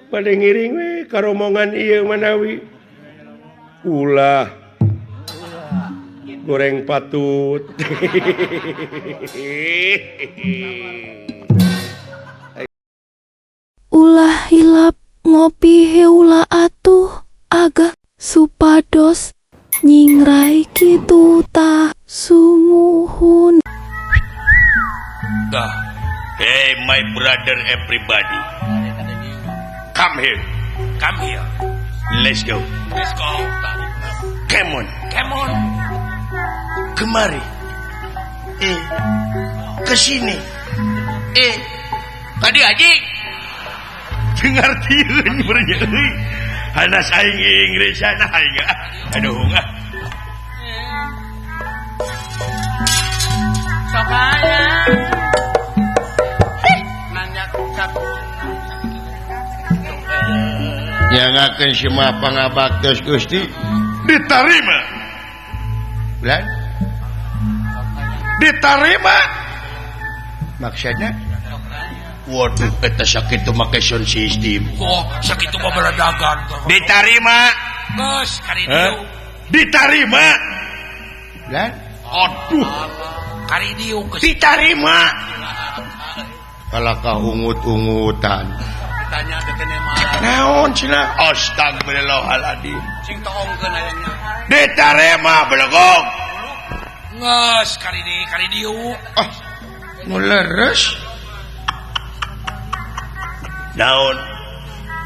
bade ngiring we ka rombongan ieu manawi ulah goreng patut. Ulah hilap ngopi heula atuh agak supados nyingrai kitu tah sumuhun. Hey my brother everybody. Come here. Let's go. Come on. Kemari. Kesini. Tadi aji. Dengartieun beurnya euy. Hanas aing Inggris aing. Aduh sok aya. Nanya nyangakeun si mah pangabaktos Gusti diterima. Bulan diterima maksudnya waduh eta sakit tu make sound system Oh, sakit mah beradagan. diterima Geus kari dieu. diterima Bulan aduh Kari dieu geus. diterima kalakah ungut-ungutan tanya ke kene mah. naon cenah astagfirullahaladzim Sing toongkeun aya nya. diterima belegog Geus kari dieu. ah nu leres naon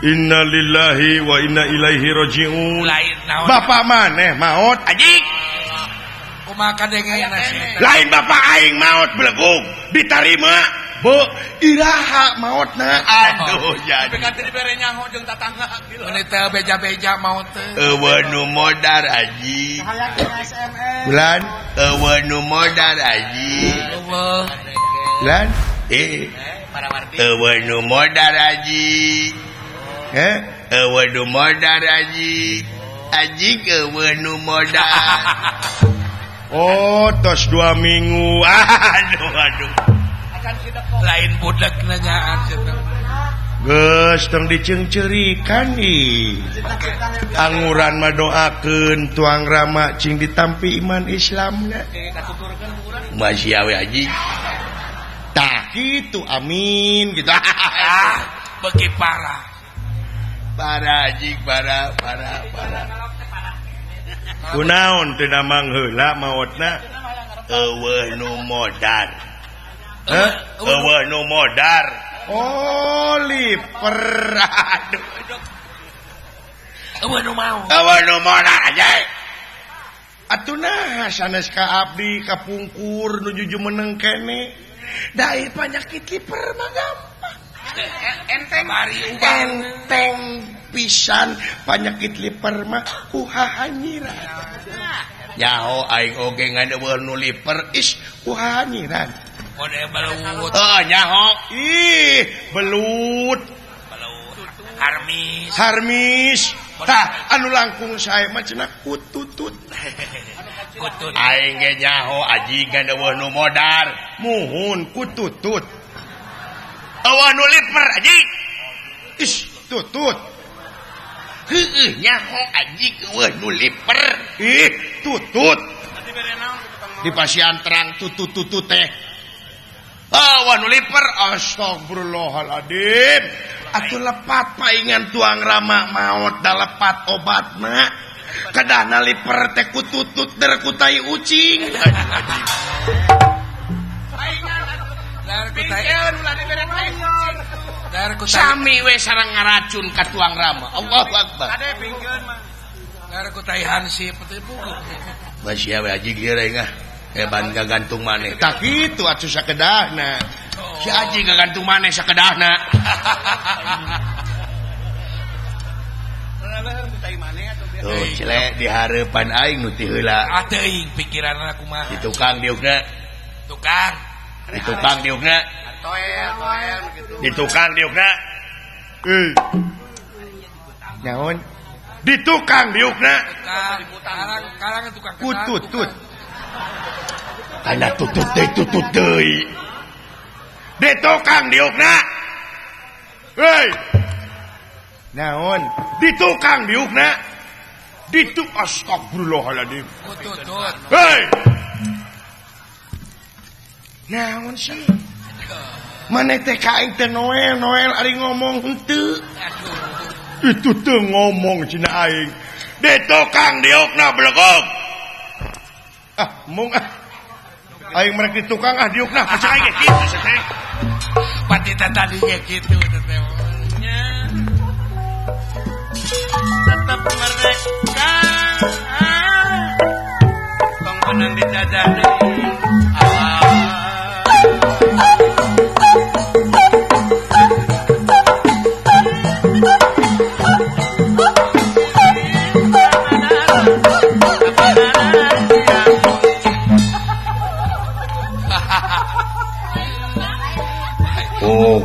innalillahi wa inna ilaihi rajiun Lain naon. bapak maneh maot anjing Kumaha kadengena sih. lain bapak aing maot belegog diterima bu iraha maotna aduh jadi Pekan teh dibere nyaho jeung tatangga gitu. Ini teh beja-beja mau teh. eueuh nu modar aji bulan eueuh nu modar aji Eueuh. bulan Para warti. eueuh nu modar aji eueuh nu modar aji aji eueuh nu modar oh tos 2 minggu aduh Lain budak nanyaan cenah. geus tong dicengcerikan nih anguran mah doakeun tuang rama cing ditampi iman Islamna masih awe aji tah kitu amin gitu Beki parah. para aji para kunaon teu namang heula maotna eueuh nu modar eueuh nu modar oh liper aduh Eueuh nu mau. eueuh nu modar aja atuna sanes ka abdi kapungkur nuju meneng kene dair penyakit liper mah gampang Enteng bari ubah. enteng pisan penyakit liper mah kuhahanyiran nyaho aing oge ngadeueur nu liper is kuhahanyiran Kode belut. nyaho ih belut harmis tah anu langkung sae mah cenah kututut Kutut. aing ge nyaho aji ngadeueur nu modar muhun kututut eueuh nu liper aji is tutut heueuh nyaho aji eueuh nu liper ih tutut di pasian terang tutut teh eueuh nu liper astagfirullahaladzim atuh lepat paingan tuang rama maot da lepat obatna kadahna liper teh kututut der kutai ucing sami we sareng ngaracun ka tuang rama Allahu akbar Gara kutai hansip teh buku. masih we aji geureuy ngah ban gagantung maneh tak kitu atuh sakedahna si aji gagantung maneh sakedahna tuh cile di hareupan aing nu ti heula Ah teuing pikiranna kumaha. di tukang diukna Tukang. di tukang diukna Toel gitu. di tukang diukna naon di tukang diukna Karang tukang kututut kana tutut deui di tukang diukna hei naon di tukang diukna ditu astagfirullahaladzim Kututut. hei naon sih maneh teh ka aing teh Noel ari ngomong henteu itu teu ngomong cina aing di tukang diukna belegog mung aing merek di tukang diukna percaya ge kitu teh Pati tadinya gitu teh. Tetap merdeka. Tong menang dijajah deui.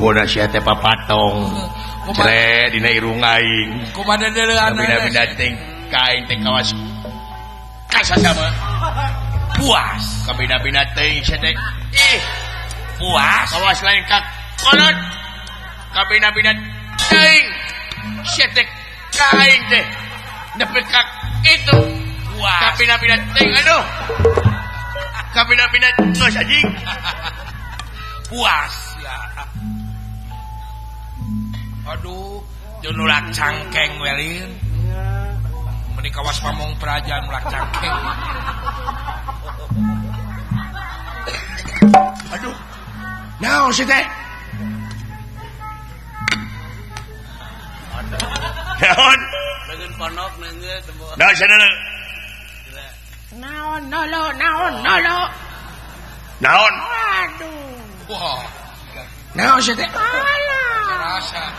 bobogoh sia teh papatong. Cere dina irung aing. Kumaha deuleuan. Kabina-bina teh kain teh kawas kasasama. Puas. Kabina-bina teh sia teh puas. Kawas lain kak kolot. Kabina-bina teh sia teh kain teh nepi kak itu. Puas. Kabina-bina teh aduh. Kabina-bina geus anjing. Puas ya. Aduh, junulak cangkeng welin. Meni kawas pamong praja nulak cangkeng. Aduh. Naon sih teh? Naon? Leun ponok neungeut teu. Naon sadana? Naon nolo. Naon? Aduh. Wah, Naon sih teh? Alah. rasa.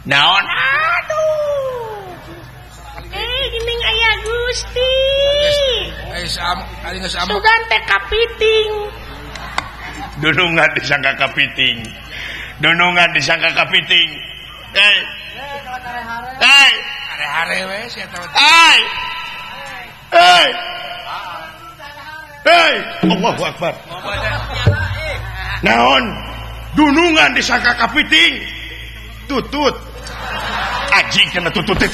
Naon? Aduh. Geuning aya Gusti. Sam, ari geus am. Sugan teh kapiting. Dunungan disangka kapiting. Dunungan disangka kapiting. Hei. Hare-hare we sia teh. Hei. Hei. Hei. Allahu Akbar. Naon? Dunungan disangka kapiting. Tutut. Anjing kena tutut teh.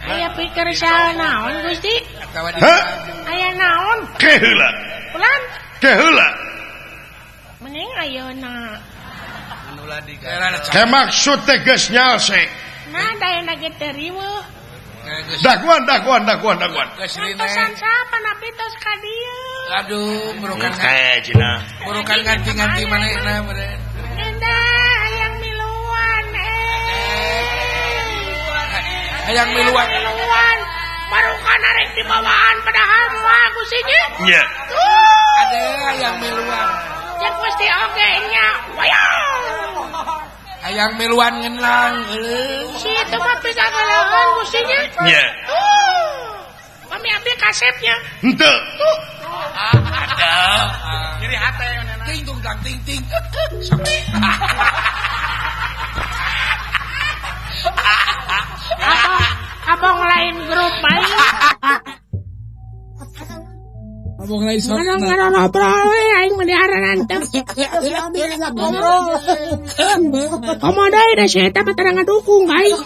Aya pikir saha naon Gusti? Hah? Aya naon? Keheula. Ulan Keheula. mending ayeuna. Ke maksud teh geus nyalse. Nah, dayana ge teu riweuh. Daguan. Geus rine. Pesan siapa napi tos ka dieu? Aduh, burukan Cina. burukan ganti-ganti manehna beureun. Endah hayang miluan Hayang miluan. miluan. Barukan arek dibawaan padahal mah Gustinya. Nya. Ade hayang miluan. Cek Gusti oge nya. Wayang. Hayang miluan ngeunlang euleung. Situ mah pigagaleun Gustinya. Nya. Kami ambil kasepnya. Henteu. Jadi hate ting tung tang ting ting. Abang lain grup main. Abang lain sok. Kadang-kadang ngobrol we aing mah diaranan teh. Komodo da si eta mah tara ngadukung aing.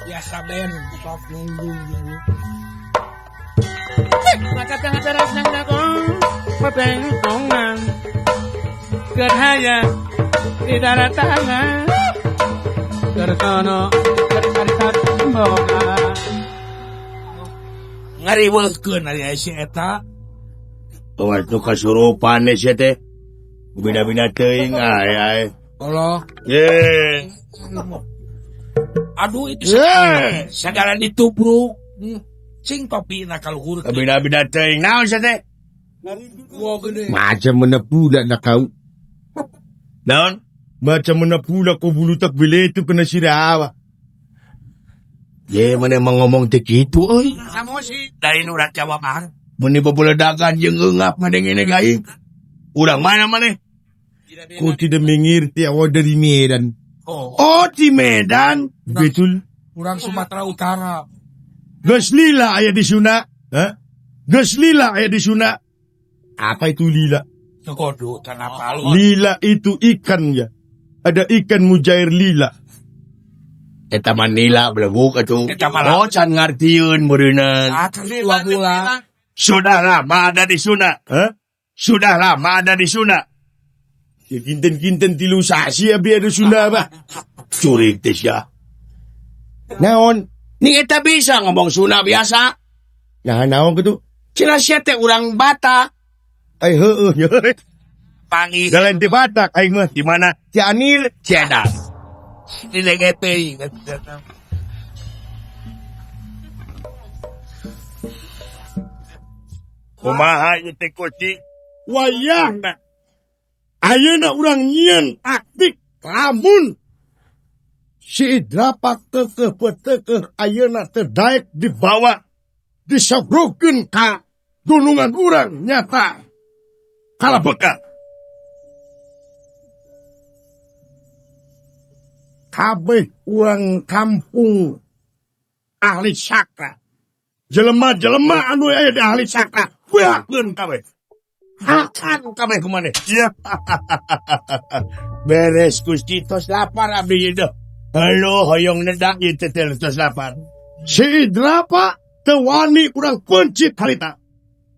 Biasa ben sok nunggu. Maka tengah teras nang dagong pepengongan gerhaya di darat tangan gertono gertarik boga Ngariweuhkeun ari si eta. Awas nu kasurupan sia teh. Bina-bina teuing ai. Allah. Ye. Aduh itu segala ditubruk. Cing topi nakaluhur. Bina-bina teuing naon sia teh? Wow gede. Macam mana pula nak kau? Naon? Macam mana pula kau bulu tak beli itu kena sirawa. Ye mana emang ngomong teh kitu euy. Samo si dari nurat jawaban. Meni babeledakan jeung ngeungap ngadengene gaing. Urang mana maneh? Kau tidak mengerti awal dari Medan. Oh, di Medan. Betul. Urang Sumatera Utara. Geus lila aya di Sunda. Hah? Geus lila aya di Sunda. Apa itu lila? Sekodo tanah palu. Lila itu ikan ya. Ada ikan mujair lila. Eta mah nila belebuk atuh. Eta mah Oh, can ngartieun meureunna. Asli 2 bulan. Sudah lama ada di Sunda. Hah? Sudah lama ada di Sunda. Ya kinten-kinten 3 sasi abi ada Sunda bah. Curik teh sia. Naon? Ni eta bisa ngomong Sunda biasa. Nah, naon kitu? Cenah sia teh urang Batak. Ai heueuh nya. Pangi. Jalan di Batak aing mah di mana? Cianil, Ciadas. Di legeteuing. Kumaha ieu teh koci? Wayahna. Ayeuna urang nyieun aktif lamun si drapak kekeh petekeh ayeuna teu daek dibawa disabrokeun ka dunungan urang nyata kalabekan. Kabeh urang kampung ahli sakra. Jelema-jelema anu aya di ahli sakra, beakeun kabeh. Hakan kabeh kumane. Ya. Beres Gusti tos lapar abdi ieu. Halo hoyong nedak ieu teh tos lapar. Si Idrapa teu wani urang pencit harita.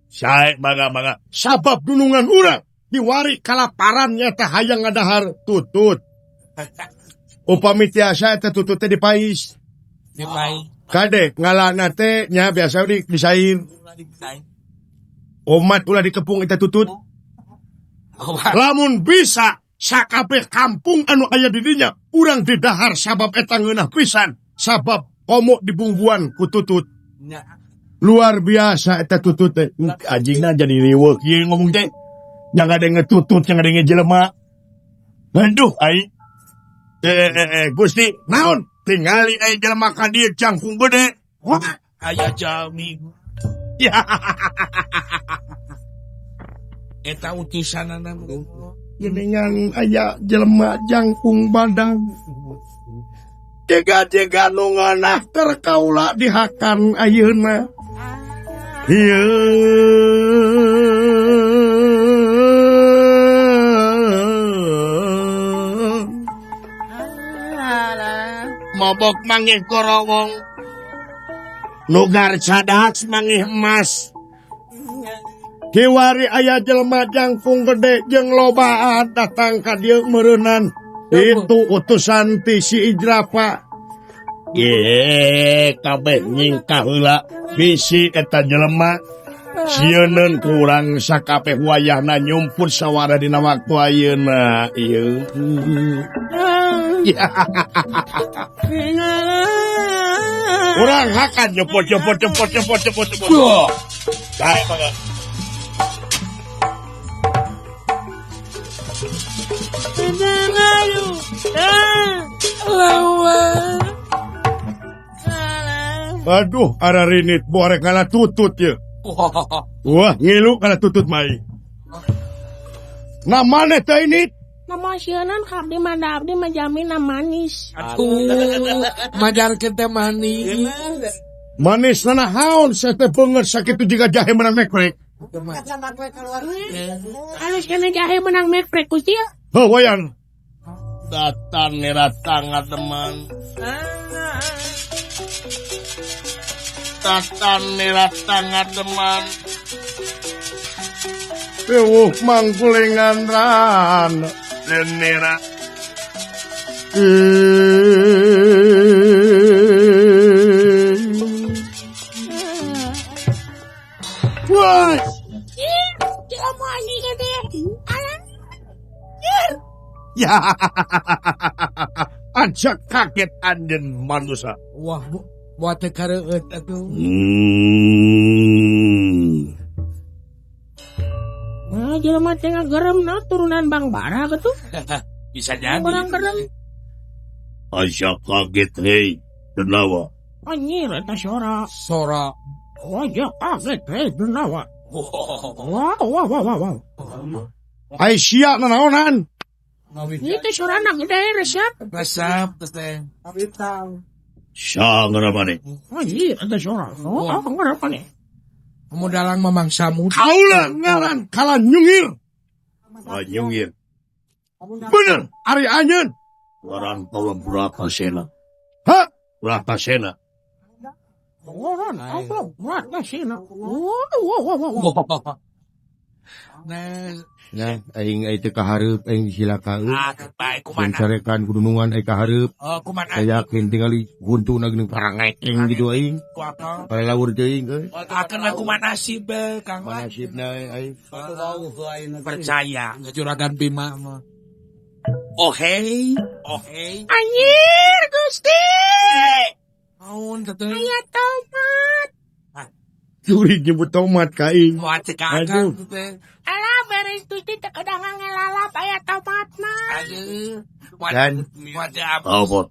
Sae baga-baga sabab dunungan urang diwari kalaparan nya teh hayang ngadahar tutut. Upami tiasa eta tutut teh dipais. Kade ngalana teh nya biasa disain. Umat ulah dikepung eta tutut. Lamun bisa sakabeh kampung anu aya di dinya urang didahar sabab eta ngeunah pisan sabab komo dibungguan ku tutut. Luar biasa eta tutut teh. Anjingna jadi riweuh ieu ngomong teh. Yang ada ngetutut, yang ada ngejelema. Aduh ai. Gusti, naon? Tingali ai jelema ka dieu cangkung gede. Wah, aya jami. Ya. Eta utisanana Geningan aya jelema jangkung badang. Jega-jega nu nganah keur kaula dihakan ayeuna. mobok mangih korowong nugar cadas mangih emas. Kiwari aya jelema jangkung gede jeung lobaan datang ka dieu meureunan. Itu utusan ti si Idrapa. Ye kabeh nyingkah heula bisi eta jelema sieun kurang sakabeh wayahna nyumput sawara dina waktu ayeuna ieu. Urang hakan cepot. Bae mangga. Aduh, ara rinit borek kana tutut ye. Wah, ngilu kana tutut mai. Namane teh ini? Nama sieun kabdi manda abdi majamin manis. Atuh, majarkeun teh manis. Manis nanahaun saya teh beungeut sakitu jiga jahe menang mekrek. Alus kana jahe menang mekrek Gusti ya. Heuh wayan. Datang neratang teman. Datang neratang teman. Eueuh mangkulengan ran Nenera. Wah, Tidak mau anjing gede. Alan. ya. Ajak kaget anden manusia. Wah, buat kareueut atuh. Nah, jelema teh ngageremna turunan Bang Bara gitu. Bisa jadi. Orang gerem. Ajak kaget hei, denawa. Anjir eta sora. Sora. Wajah kaget hei denawa. Wow. Ai sia nanaonan. Itu sorana gede resep. Resep teh. Sangra mane. Anjir eta sora. Oh, apa ngarep nih? Pemudalang memangsa muda. Kaula ngaran kala nyungir. Nyungir. Bener, ari anjeun. Ngaran kaula Bratasena. Hah? Bratasena. Orang apa? Buat sih nak. Wow. Nah, aing teh kahareup aing silakan. Baik kumana. Mencarekan kudunungan aing kahareup. Kumana. Saya yakin tingali guntuna geuning parangekeng gitu aing. Kuaka. Pare lawur teuing euy. Akan aku manasib Kang. Nasibna aing. Percaya. Juragan Bima mah. Oh hey. Anjir Gusti. Naon teteh? Aya tomat. Curi nyebut tomat ka aing. Wah cek Aduh. akang teh. Alah beres Gusti teh kadang ngelalap aya tomatna. Aduh. Dan Wajah apa? apa?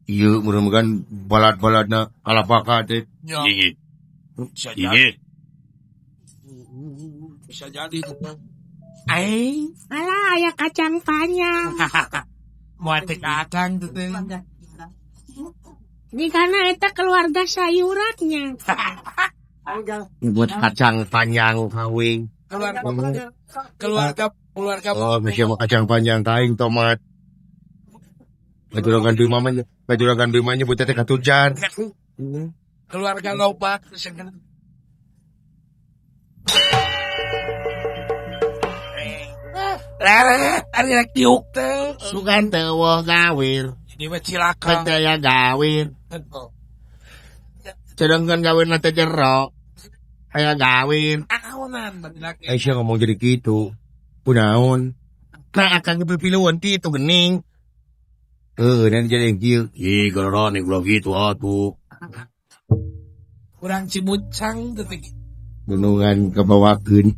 Ieu mudah-mudahan balad-baladna kalapaka teh. Nya. Gigi. Saja. Bisa jadi tuh. Alah, aya kacang panjang. Muat kacang tuh. Di kana eta keluarga sayurannya. Buat kacang panjang kawing. Keluarga Oh, masih mau kacang panjang kain tomat. Bajuragan bimanya buat teh katujan. keluarga lobak terus yang kan. Ari rek tiuk teh. Sugan teh wah gawir. Ini mah cilaka. Katanya gawir. Sedangkan gawir nanti jero. Kayak gawir. Akaonan bagi laki. Aisyah ngomong jadi gitu. Punaon. Nah akan kepiluan itu gening. Dan jadi yang kieu. Ih, kalau nih gua gitu atuh. Kurang cimucang detik. Gunungan kebawakeun.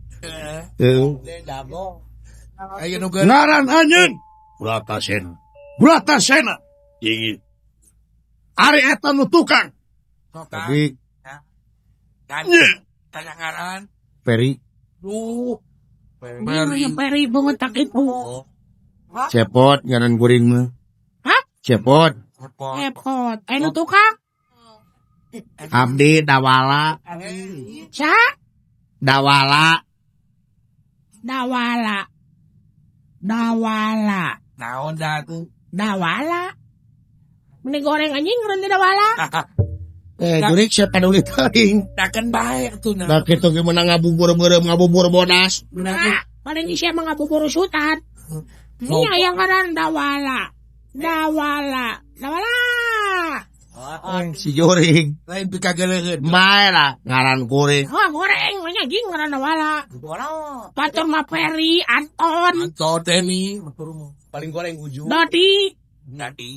Ayo nu Ngaran anjeun. Bratasena. Ingin. Ari eta nu tukang. Tapi tanya ngaran. Peri Peri banget tak itu. cepot ngaran kuring mah. Hah? Cepot. Epot. Anu tukang? Abdi Dawala. Sa? Dawala. Dawala. Naon dah tuh. Dawala. Mending goreng anjing ngerendah dawala. Jurik siapa peduli teuing. Dakan bae tuh nah. Da kitu ge meunang ngabubur bodas. Nah, paling isi emang ngabubur usutan. Ini yang ngaran dawala. Si Jurik. Lain pikagaleun. Mae lah ngaran kuring. Oh, goreng. Banyak anjing ngaran dawala. Patur mah Peri, Anton, Anto teh nih. Paling goreng ujung. Dodi. Dadi.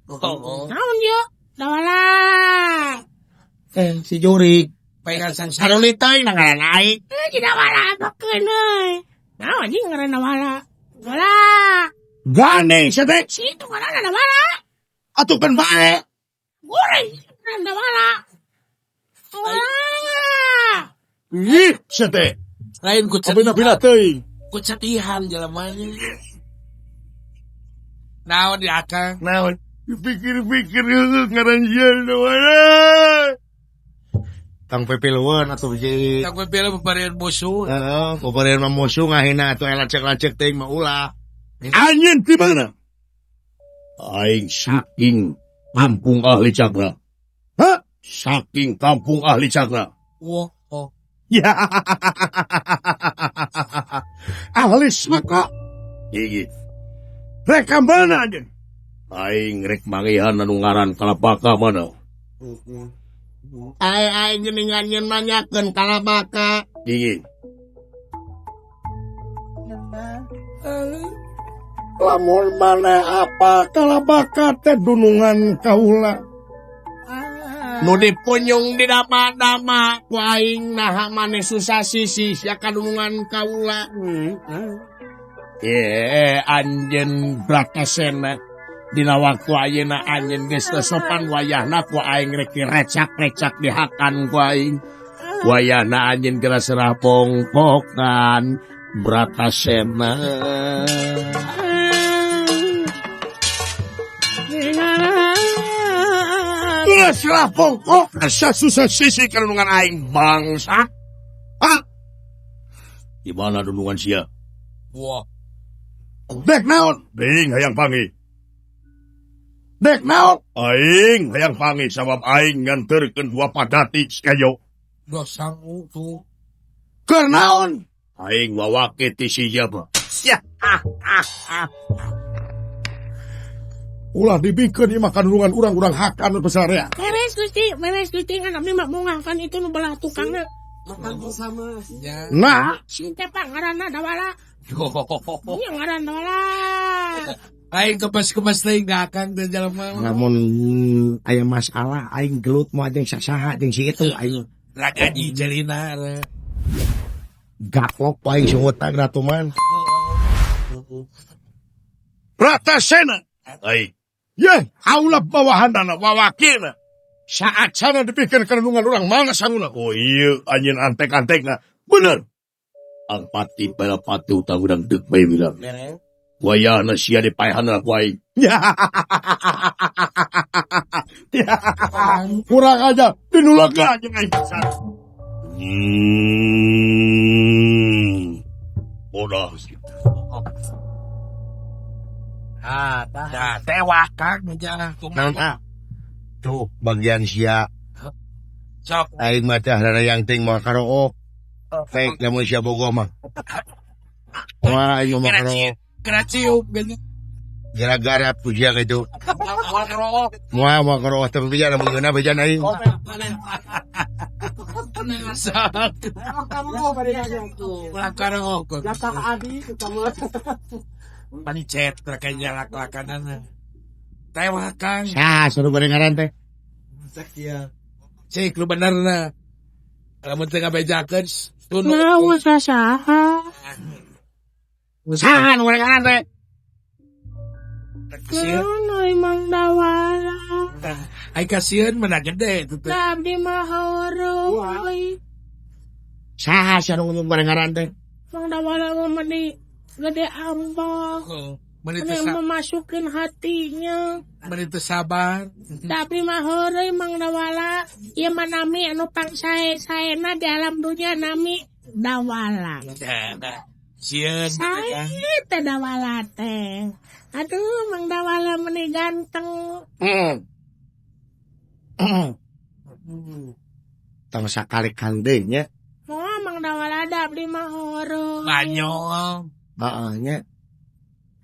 Oh. Naon yuk? Dawala. Si Jurik. Pengen sang Anu liteuy na ngaran aing. Di dawala apa kene? Nah, anjing ngaran dawala. Dawala. Gane teh. Situ ngaran dawala. Atuh kan bae. Goreng ngaran dawala. Dawala. Ih, teh. lain ku Abina teuing. ku cetihan jelemanya. Naon di akang. Naon? Pikir-pikir ngaran jian mana? Kang pepileuan atuh jadi. Tak bela bebarean musuh. Heeh, pabarian mah musuh ngahina atuh lacek-lacek teuing mah ulah. Anjeun di mana? Aing saking kampung ahli cakra. Hah? Saking kampung ahli cakra. Wah, oh. Ya. Ahli cakra. Gigi. Rek mana anjeun? Aing rek mangihan anu ngaran kalabaka mana? Aing geuningan nyeun nanyakeun kalabaka. Gigi. Lamun mana apa kalabaka teh dunungan kaula. Nu dipunyung di dama-dama ku aing naha maneh susah sisih sia kadunungan kaula. Anjeun Bratasena dina waktu ayeuna anjeun geus teu sopan wayahna ku aing rek recak-recak dihakan ku aing. Wayahna anjeun geura serah pongpokan Bratasena. Serah pongkok asa susah sisi kadunungan aing bangsa. Hah? Gimana dunungan sia? Wah. Dek naon? Aing hayang pangi. Dek naon? Aing hayang pangi sabab aing nganterkeun dua padati kayo. Dosang tuh. Keur naon? Aing wawake ti si Jaba. Ya. Ulah dibikeun ieu mah kadunungan urang-urang hakan besar ya. Beres Gusti kan abdi mah mungangkan itu nu belah tukangna. Makan bersama. Ya. Nah, Si teh Pak ngaranna dawala. Iya ngaran dawala. Aing kepas-kepas teh enggak akan teh jelema. namun aya masalah aing gelut moal jeung sasaha jeung si itu aing Lagaji jelina. gaplok paing sungutang ratuman. Bratasena. Ai. Ye, haula bawahanana wawakina. saat sana dipikir kandungan orang mana sanguna. Oh iya, anjing antek-antek na. Bener. Ang pati pala pati utang udang dek bayi bilang. Waya na siya di payahan na kuay. Kurang aja, pinulak ka aja ngay besar. Bodoh. Tewak kang aja. Nah, tuh bagian siya. Sok. Aing mata ada yang ting mau karo. Fake namun siya bogo mah. Wah, aing mau karo. Kena cium ganyan. Gara-gara pujian itu. Wah, mau karo tapi bijan namun guna bijan aing. Karo. Panicet kayaknya lak-lakanan. Tewak kang. Suruh gorengan teh. Cik lu bener na. Lamun teu ngabejakeun tunu. Naon sasaha? Sahan gorengan teh. Naon Mang Dawala? Ai kasieun mana gede tuh. Abdi mah heureum. Saha sareng gorengan teh. Mang Dawala mah meni gede ambak. Meni Yang memasukin hatinya. teu sabar. Tapi mah heureum Mang Dawala. Ieu mah nami anu pangsae-saena di alam dunia nami Dawala. Sieun. Sae teh Dawala teh. Aduh, Mang Dawala meni ganteng. Tong sakali-kali deui nya. Moal Mang Dawala da abdi mah heureum. Banyol. Heeh nya.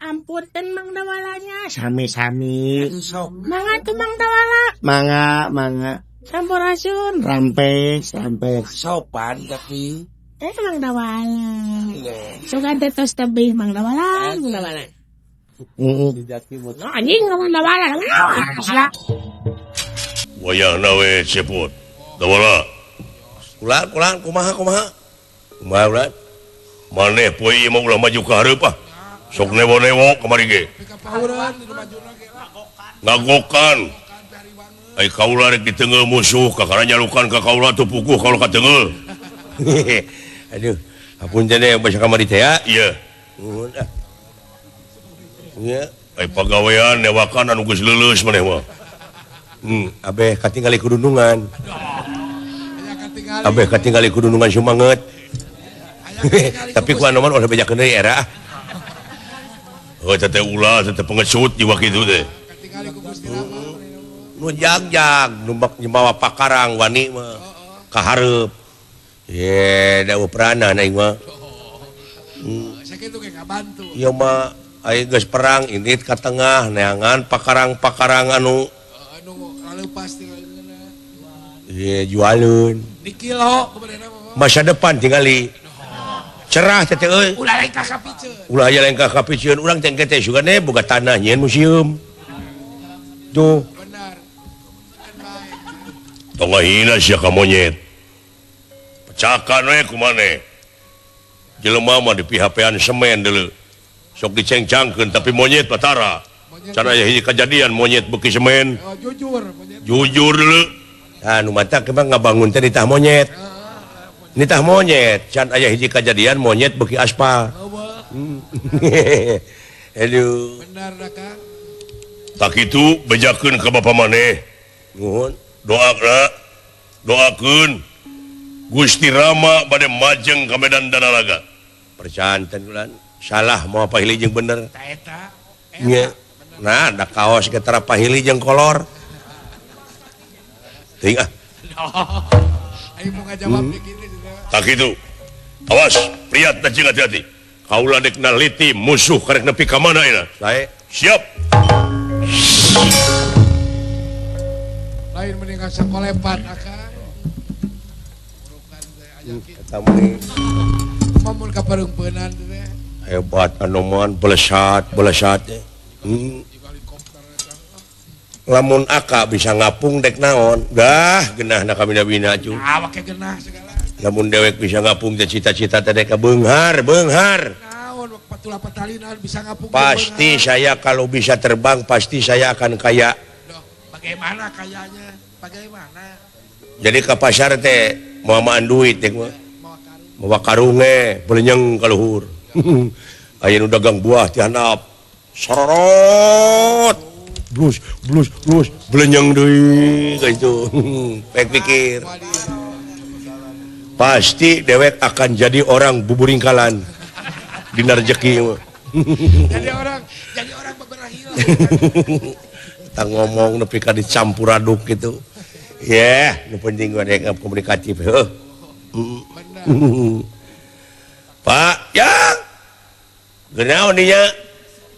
Ampunten Mang Dawalanya. Sami-sami. Mangga tuh Mang Dawala. Mangga. Sampurasun. Rampes. Sopan tapi. Mang Dawala. Sugan tetos tebih Mang Dawala. Mang Dawala. No, anjing Mang Dawala. Wayah nawe cepot. Dawala. Kulaan kumaha. Kumaha ulah. Maneh poe ieu mah ulah maju ka hareup ah. Sok newo-newo kamari ge. Ngagokan. Ai kaula rek diteungel musuh kakara nyalukan ka kaula teu puguh kaula ka teungel. Aduh, apun jane basa kamari teh ya. Iya. Nuhun ah. Nya, Ai pagawean newakan anu geus leuleus maneh mah. abeh katingali kudunungan. Abeh katingali kudunungan sumanget. Tapi ku anu mah udah bejakeun deui era. Oh, teh ulah teh pengecut jiwa kitu teh. Nu jagjag nu mawa pakarang wani mah ka hareup. Ye, da uprana na ieu mah. Sakitu ge ngabantu. Ieu mah aya geus perang indit ka tengah neangan pakarang-pakarang anu Leupas ti ye jualeun. di kilo kemudian Masa depan tingali cerah teh euy. ulah lain kakapikeun. Ulah aya lain kakapikeun urang teh teh sugane boga tanah nyeun museum. Tuh, Benar. Tongahina sia ka monyet. Pecakan we ku maneh. Jelema mah di PHP-an semen deuleu. Sok dicengcangkeun tapi monyet patara. Can aya hiji kejadian monyet beuki semen. Oh, jujur. Jujur deuleu. anu mata kemang ngabangun teh ditah monyet. Nitah monyet, can aya hiji kejadian monyet beuki aspal. Aduh, Benar dah Kang. Tak kitu bejakeun ka bapa maneh. nuhun. Doakeun Gusti Rama bade majeng ka Medan Danaraga. Percanten ulan. Salah mau pahili jeung bener. Eta. Nya. Nah, da kaos ge tara pahili jeung kolor. Teuing ah. Ayo mau ngajawab begini juga. Tak kitu. Awas, priat da jeung hati-hati. Kaula dek naliti musuh karek nepi ka mana ina. Sae. Siap. Lain meninggal sakolepan Akang. Urukan teh ajakin. Ketemu Mamun ka pareumpeunan teh. hebat anoman belesat teh. Lamun aka bisa ngapung dek naon, dah genahna ka bina-bina cu. Awak ke genah segala. Lamun dewek bisa ngapung teh cita-cita teh dek beunghar. Naon wak patulah patalinan bisa ngapung. Pasti saya kalau bisa terbang pasti saya akan kaya. Doh, Bagaimana kayaknya? Bagaimana? Jadi ke pasar teh muamaan duit teh mah. Mawa karunge belenyeng ka luhur. Aya nu dagang buah ti handap. Sorot. Blus belenyeng deui ka itu. Pek pikir. Pasti dewek akan jadi orang buburingkalan. Dina rezeki mah. Jadi orang beberahil. Kita ngomong nepi ka dicampur aduk gitu. Ya, nu penting gua dek komunikatif. Heuh. Pak, yang genaon dinya?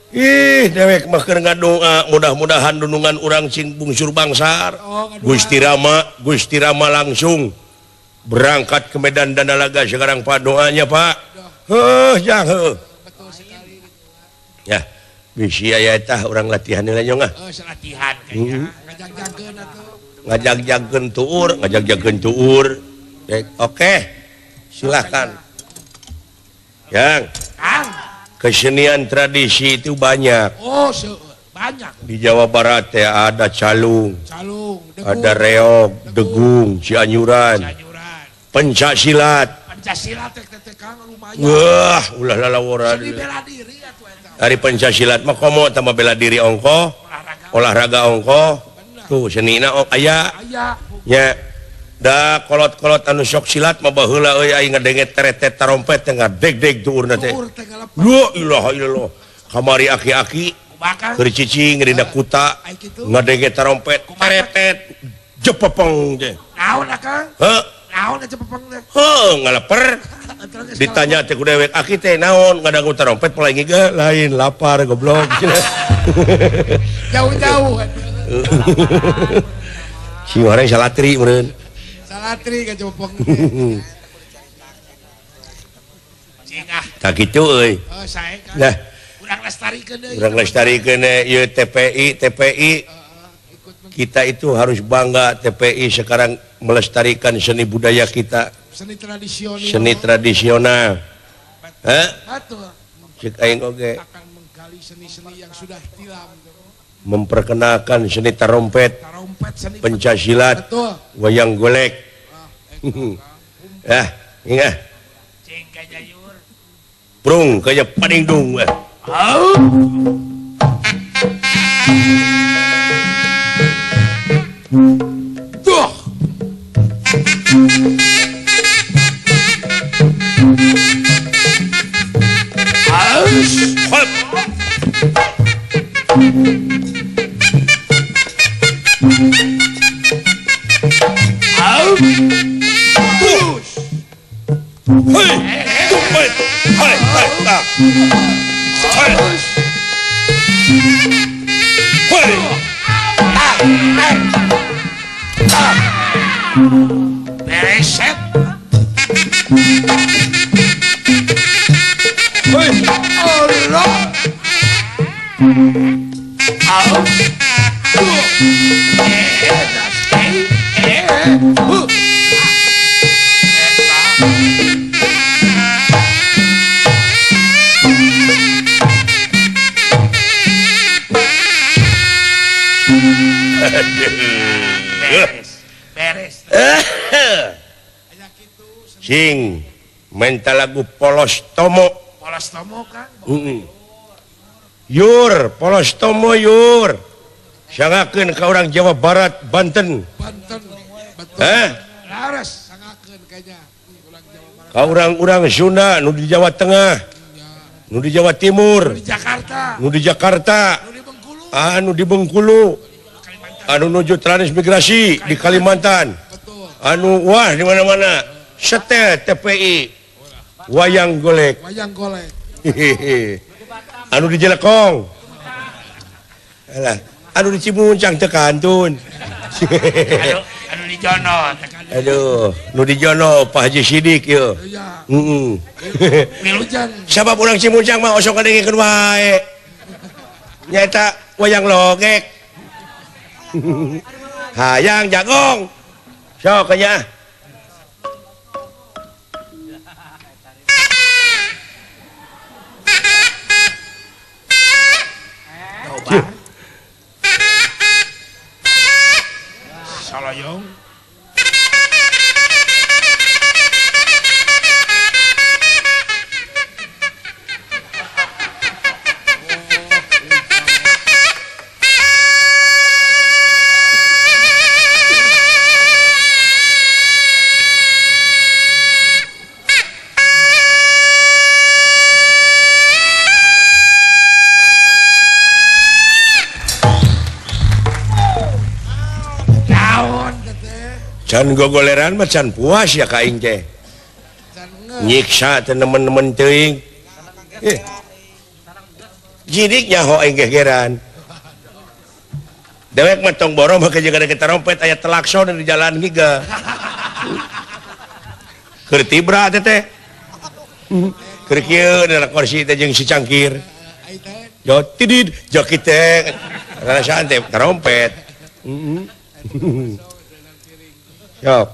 Ih, dewek mah keur ngadoa, mudah-mudahan dunungan urang cing bungsur bangsar. Gusti Rama langsung berangkat ke Medan Dandalaga sekarang Pak doanya Pak. Jang heuh. Betul sekali. Ya, bisi aya tah urang latihan heula nyong ah. Latihan kayaknya. Ngajak-jageun atuh. ngajak-jageun tuur. Oke. Silakan. Yang Kang. kesenian tradisi itu banyak. Oh, banyak. Di Jawa Barat ya ada calung, Calung, ada reog, degung, cianyuran, pencaksilat. Pancasila teh Kang lumayan. Wah, ulah lalawora. Seni bela diri atuh eta. Dari pencaksilat mah komo tambah bela diri ongko, olahraga ongko. Tuh senina aya. Aya. Nya da kolot-kolot anu sok silat mah baheula euy aing ngadenget teretet tarompet teh ngadeg-deg tuurna teh. Tuur teh ngalepas. La ilaha illallah. Kamari aki-aki Kumakan. keur cicing dina kuta Ai kitu. ngadenget tarompet teretet jepepeng teh. Naon Kang? Heuh, Naon aja pepeng teh. ngaleper. Atuh geus Ditanya teh ku dewek aki teh naon ngadangu tarompet paling ge lain lapar goblok. jauh-jauh. Si orang salatri meureun. Salatri ka pepeng. Cingah. Tak kitu euy. Oh, sae Kang. Nah, Urang lestarikeun deui. urang lestarikeun ieu TPI. Kita itu harus bangga TPI sekarang melestarikan seni budaya kita, Seni tradisional. seni tradisional. Hah? Betul. Cek aing oge Akan menggali seni-seni yang sudah hilang. memperkenalkan seni tarompet, Tarompet seni pencaksilat, betul. wayang golek. Ingat. Cing ka jayur. Prung kaya padingdung. Duh. Bereset. Allah. Beres. Sing mental lagu Polos Tomo. Polos tomo Kang. Yur, Polos Tomo yur. Sangakeun ka urang Jawa Barat, Banten. Banten. Betul. Laras sangakeun kayaknya. Ulang Jawa Barat. Ka urang-urang Sunda nu di Jawa Tengah, nu di Jawa Timur, Di Jakarta. nu di Jakarta, Di Bengkulu. anu di Bengkulu, anu nuju transmigrasi di Kalimantan, Betul. anu wah di mana-mana. Sete TPI wayang golek. Wayang golek. Anu di Jelekong. Alah, anu di Cimuncang teu kantun. Anu di Jono. Aduh, nu di Jono Pak Haji Sidik yeuh. Iya. Heeh. Sabab urang Cimuncang mah osok ngadengikeun wae. Nyaeta wayang logek. Hayang jagong. Sok nya. can gogoleran macan puas ya kaing teh nyiksa temen-temen teuing jidiknya ho aing gegeran dewek matong borong make jaga deket trompet aya telakson di jalan giga keur tibra teh keur kieu na kursi teh jeung si cangkir yo tidid joki teh karena santai trompet yo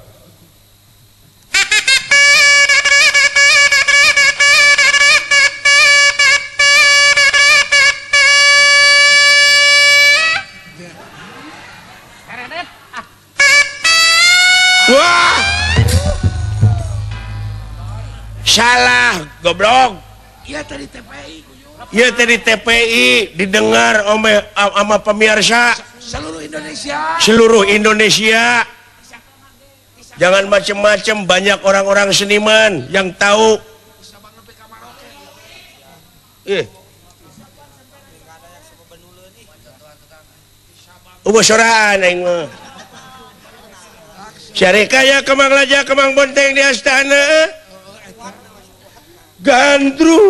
wah salah goblok Iya tadi TPI. ya tadi TPI didengar sama pemirsa Seluruh Indonesia. Jangan macem-macem, banyak orang-orang seniman yang tahu. Soraan aing mah. Syarikaya kemang laja kemang bonteng di astana. Gandrung.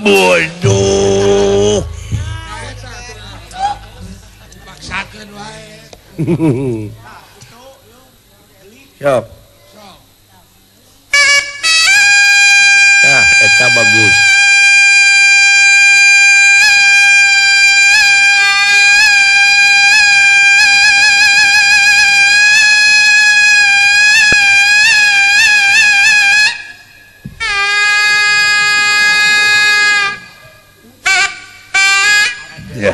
Bodoh. Paksakeun wae. Siap. Eta bagus. Ya.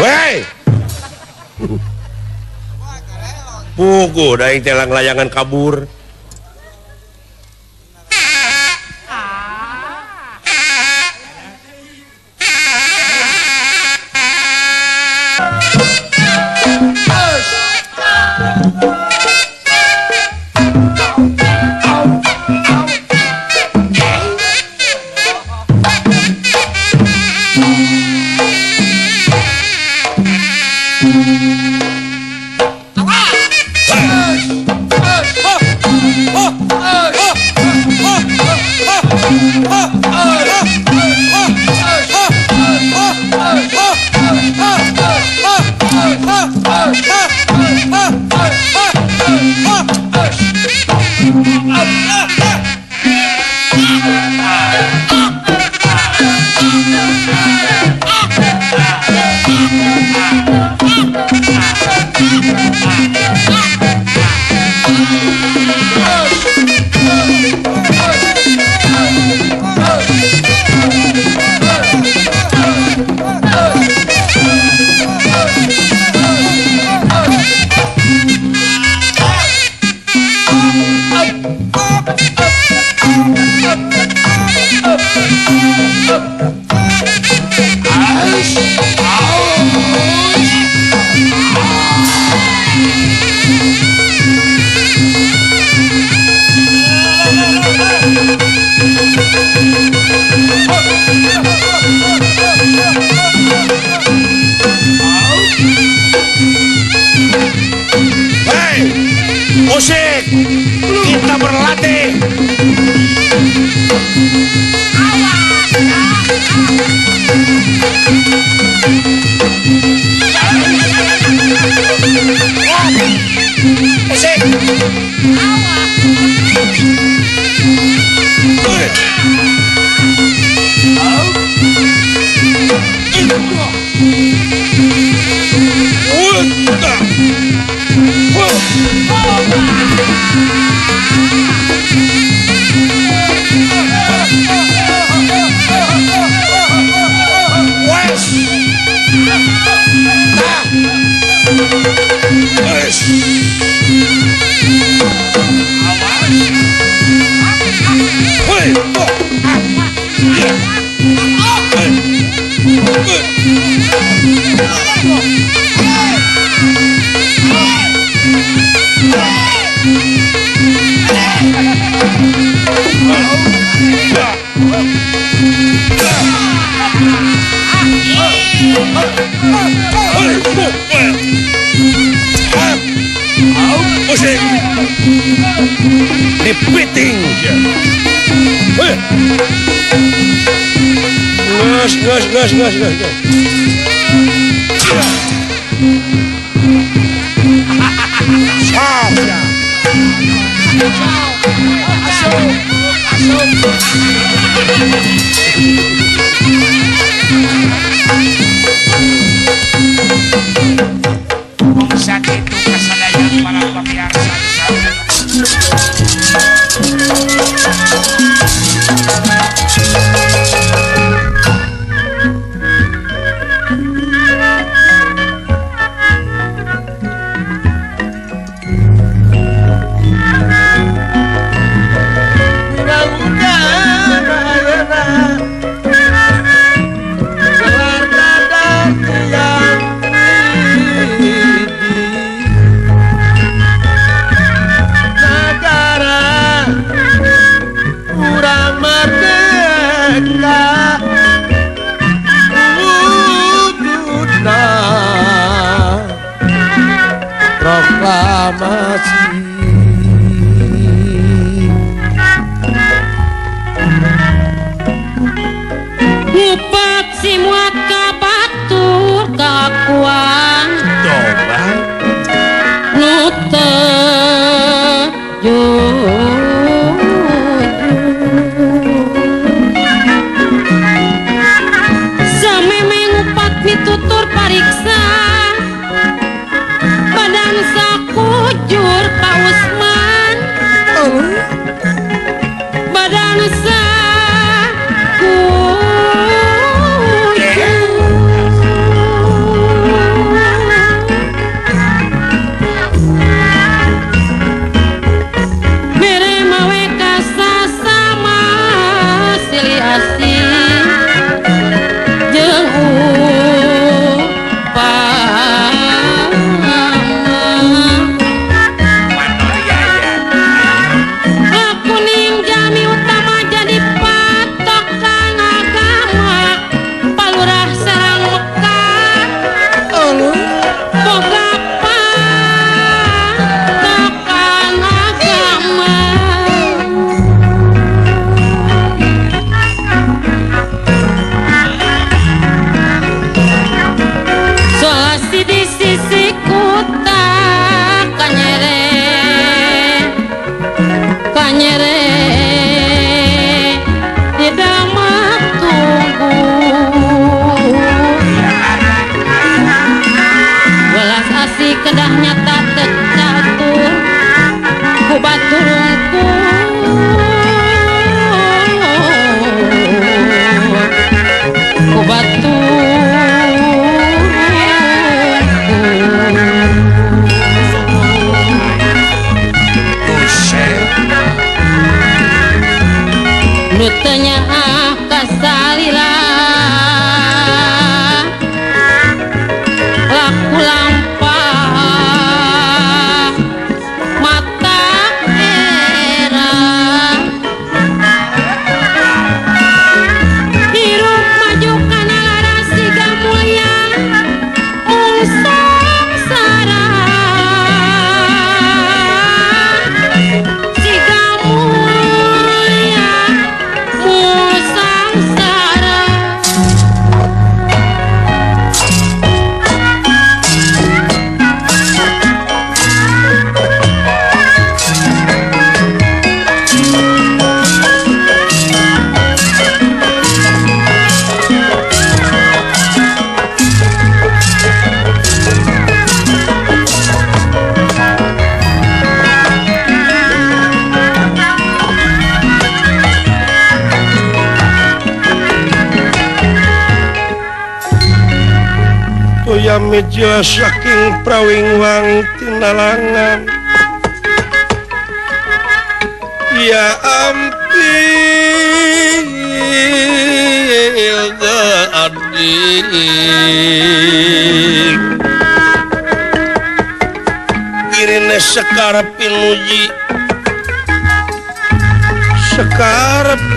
Wey, pugu daing telang layangan kabur. Sakit itu kesadaran para pemirsa di sana. Ngupat si muat ka batur kakuan nu teu sameme ngupat mitutur pariksa badan sakujur Pak Usman badan kedah nyata tercatur ku baturku ku nu teu nyaah kasalila laku lampah mata era hirup maju kana laras siga mulia mung sangsara siga mulia mung sangsara. Toya meja saking prawing wang tinalangan ya ampil da adik irine sekarepin muji sekarepin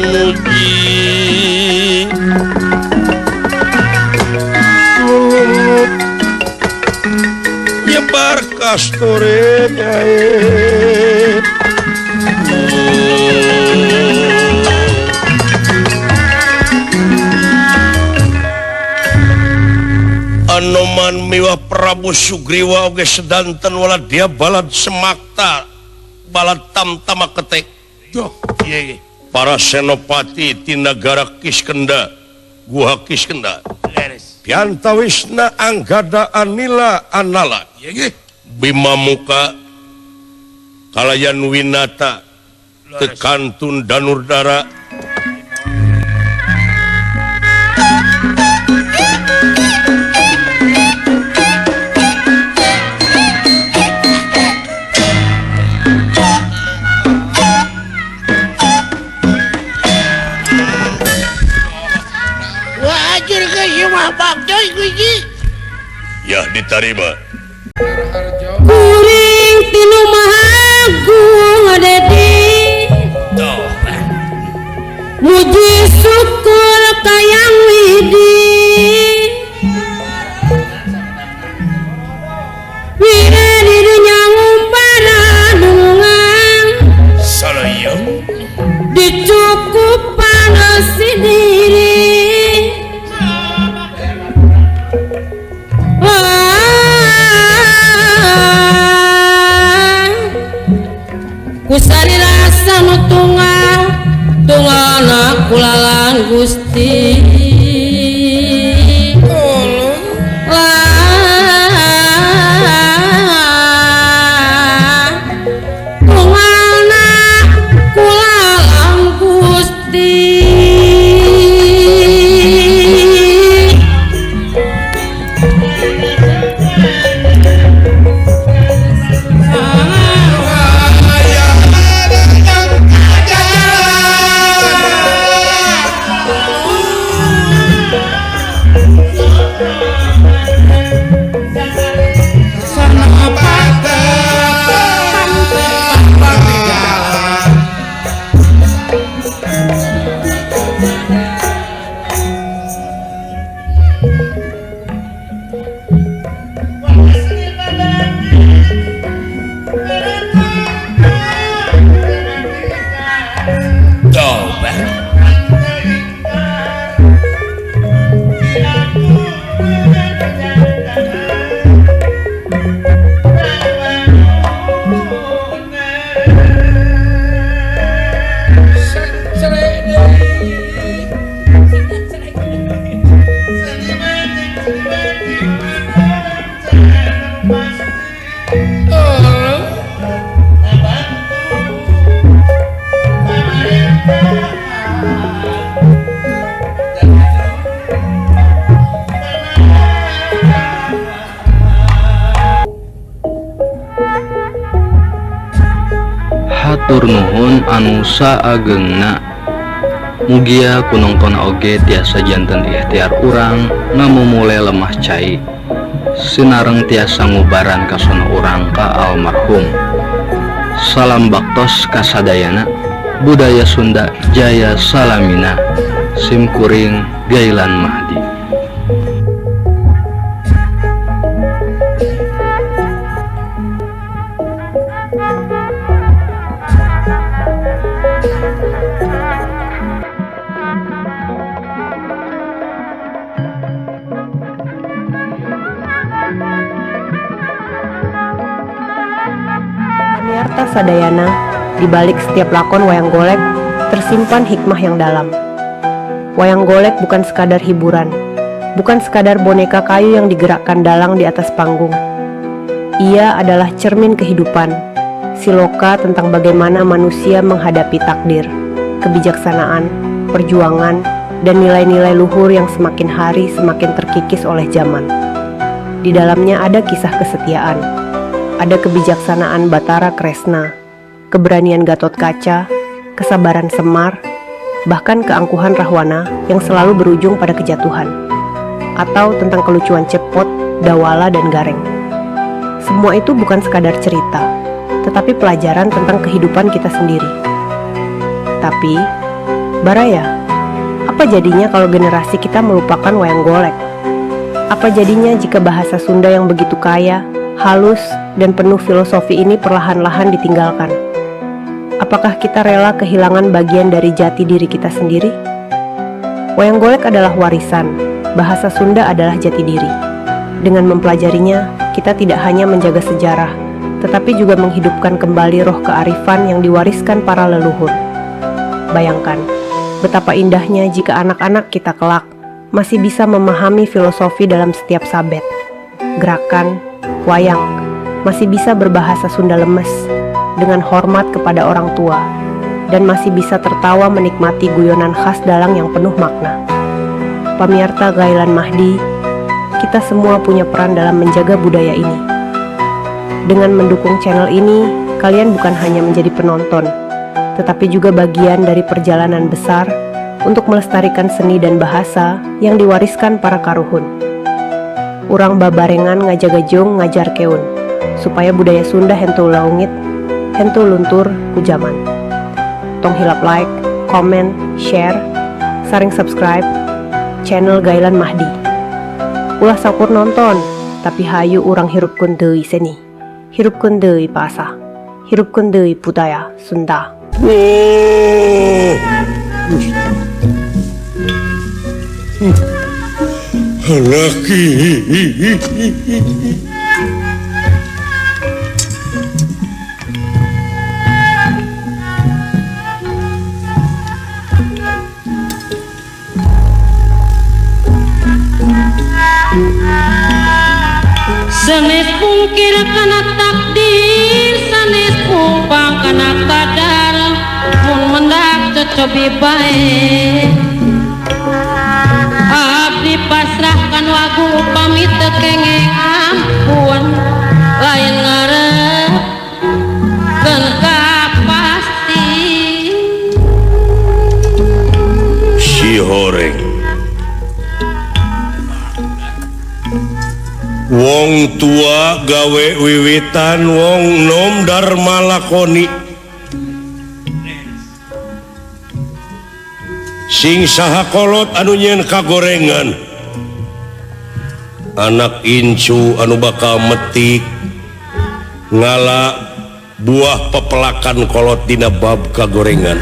muji nyebar kastore jae Anoman miwah Prabu Sugriwa oge sedanten wala dia balad semakta balad tamtama ketek. Duh, Iya, para senopati ti nagara Kiskenda, guha Kiskenda. Piantawisna anggada anila anala. iya ge. Bima Muka Kalayan Winata Tekantun Danurdara Wajar ke semua Pak Coy kuji. ya diterima. Harjo. Kuring tinu mahagung dedi. Muji syukur kayang widi. Wira di dunia ngumpara dungan. Salayang Dicukupan sendiri. Kusari rasa nu tunggal kulalang Gusti tunggalna kulalang Gusti. Hatur nuhun anu saagengna. Mugia kunongkona oge tiasa janten ikhtiar urang ngamumule lemah cai sinareng tiasa ngubaran kasana urang ka almarhum. Salam baktos kasadayana budaya Sunda jaya salamina. Simkuring Gailan Mahdi. Amiarta sadayana, di balik setiap lakon wayang golek tersimpan hikmah yang dalam. Wayang golek bukan sekadar hiburan, bukan sekadar boneka kayu yang digerakkan dalang di atas panggung. Ia adalah cermin kehidupan, siloka tentang bagaimana manusia menghadapi takdir, kebijaksanaan, perjuangan, dan nilai-nilai luhur yang semakin hari semakin terkikis oleh zaman. Di dalamnya ada kisah kesetiaan, ada kebijaksanaan Batara Kresna, keberanian Gatot Kaca, kesabaran Semar, bahkan keangkuhan Rahwana yang selalu berujung pada kejatuhan, atau tentang kelucuan Cepot, Dawala, dan Gareng. Semua itu bukan sekadar cerita, tetapi pelajaran tentang kehidupan kita sendiri. Tapi, Baraya, apa jadinya kalau generasi kita melupakan wayang golek? Apa jadinya jika bahasa Sunda yang begitu kaya, halus, dan penuh filosofi ini perlahan-lahan ditinggalkan? Apakah kita rela kehilangan bagian dari jati diri kita sendiri? Wayang golek adalah warisan, bahasa Sunda adalah jati diri. Dengan mempelajarinya, kita tidak hanya menjaga sejarah, tetapi juga menghidupkan kembali roh kearifan yang diwariskan para leluhur. Bayangkan, betapa indahnya jika anak-anak kita kelak masih bisa memahami filosofi dalam setiap sabet, gerakan, wayang, masih bisa berbahasa Sunda lemes dengan hormat kepada orang tua, dan masih bisa tertawa menikmati guyonan khas dalang yang penuh makna. Pamirta Gailan Mahdi, kita semua punya peran dalam menjaga budaya ini. Dengan mendukung channel ini, kalian bukan hanya menjadi penonton, tetapi juga bagian dari perjalanan besar untuk melestarikan seni dan bahasa yang diwariskan para karuhun. Urang babarengan ngajaga jong ngajar keun, supaya budaya Sunda hentu laungit, hentu luntur ku jaman. Tong hilap like, comment, share, saring subscribe channel Gailan Mahdi. Ulah sakur nonton, tapi hayu urang hirupkeun deui seni, hirupkeun deui pasah, hirupkeun deui budaya Sunda. Laki. Sanes pungkir kana takdir, sanes pumpang kana kadar, mun mendak cocobi bae. Abdi pasrahkan wagu pamit kenging ampun, lain ngarep keun kapasti. Si horeng wong tua gawe wiwitan, wong nom dharma lakoni. Sing saha kolot anu nyen kagorengan, anak incu anu bakal metik ngala buah pepelakan kolot dina bab kagorengan.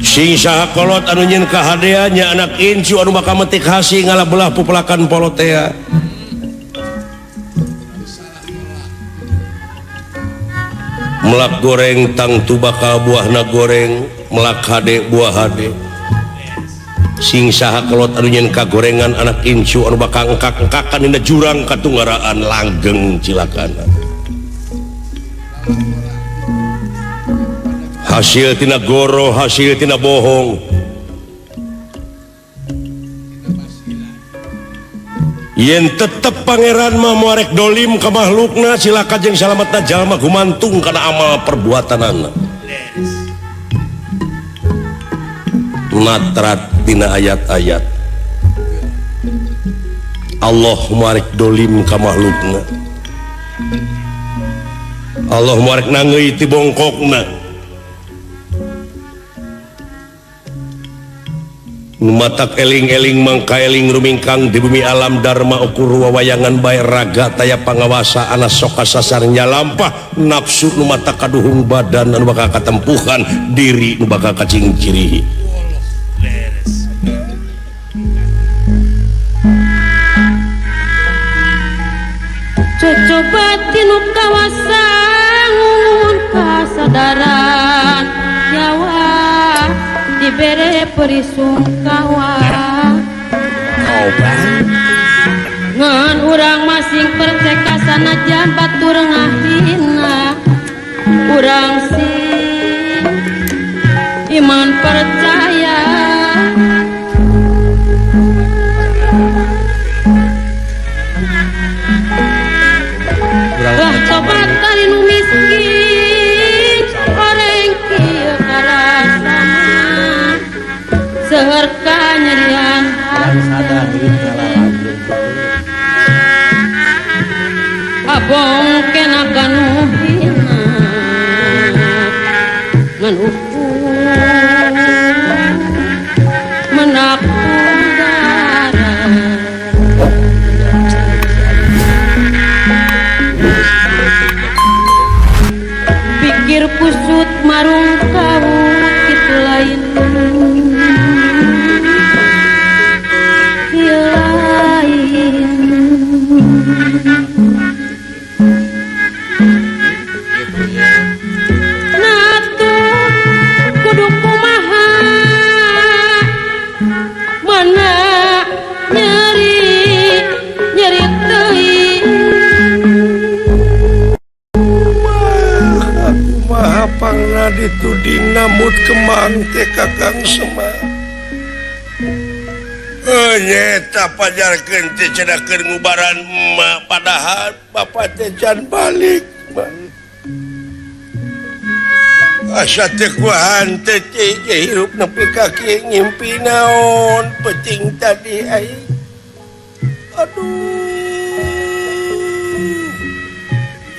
Sing saha kolot anu nyen kahadeanya anak incu anu bakal metik hasi ngala belah pepelakan polotea. Melak goreng tang tu bakal buahna goreng, melak hade buah hade. Sing saha kolot anu nyen kagorengan anak incu anu bakal engkak-engkakan dina jurang katunggaraan langgeng cilakana. Hasil tina goro, hasil tina bohong. Yen tetep pangeran mah muarek dolim ka makhlukna, silakan jeung salametna jalma gumantung kana amal perbuatanana. Natrat tina ayat-ayat Allah muarek dolim ka makhlukna, Allah muarek nangeui ti bongkokna. Numatak eling-eling mangka eling rumingkang di bumi alam dharma ukur wawayangan bae raga taya pangawasa anas soka sasarnya lampah nafsu numatak kaduhung badan anu bakal katempuhan diri nu bakal kacingciri. Coba tinu kawasan ngun kasadaran nyawa dibere perisungkawa ngan urang masing perceka sanajan batur ngahina urang sing iman percaya lah coba tari nu miskin goreng kieu karasa seher kanyerian abong kena kanuhina ngan ukur menakudara pikir kusut marung kawut itu lain Kakang Semar nyeta pajarkeun teh cedakeun ngubaran emak padahal bapak teh can balik asa teh kuahan teh hirup nepi ka kieu ngimpi naon penting tadi ai aduh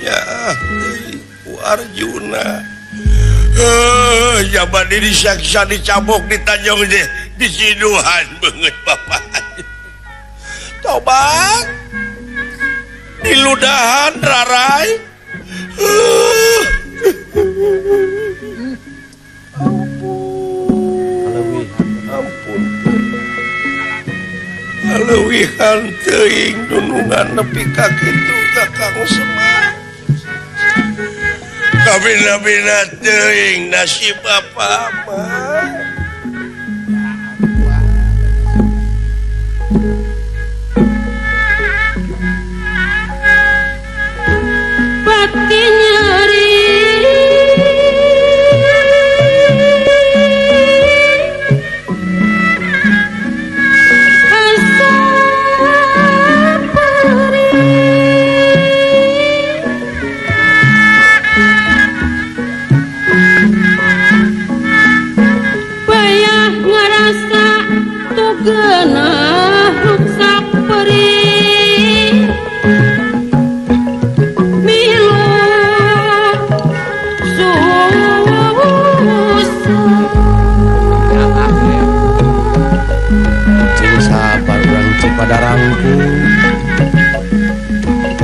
ya teuing Arjuna jaman disiksa dicabok ditanjong deh disiduhan banget bapak tobat diludahan rarai ampun leuwihan teuing dunungan nepi ka kitu Kakang Semar kabina-bina teuing nasib apa mah Pati nyeri asa bayah ngerasa tugenah ruksak perih milu susah cing sabar urang pada rangkung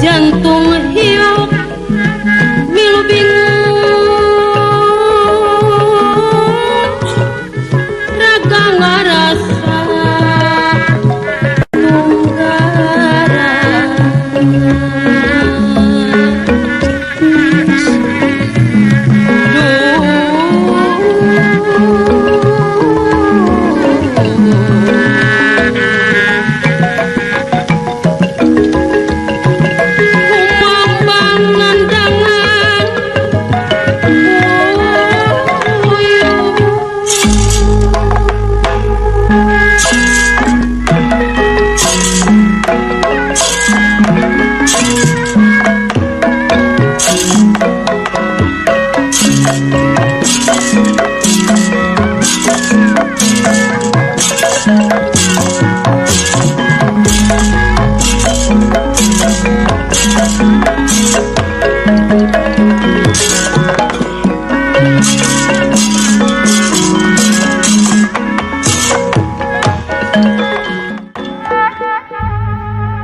jantung hiuk milu bingung raga ngarasa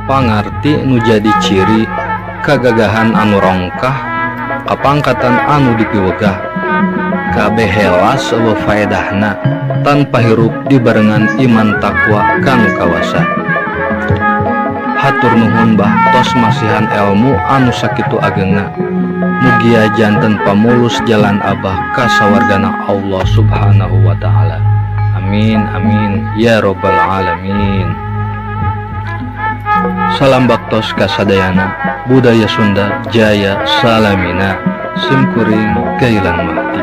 pangarti nu jadi ciri kagagahan anu rongkah kapangkatan anu dipiwegah kabeh helas eueuh faedahna tanpa hirup dibarengan iman takwa kanu kawasa hatur nuhun bah tos masihan ilmu anu sakitu agengna mugia janten pamulus jalan abah ka sawargana Allah subhanahu wa ta'ala amin amin ya robbal alamin. Salam baktos kasadayana budaya Sunda jaya salamina simkuring gailang mahti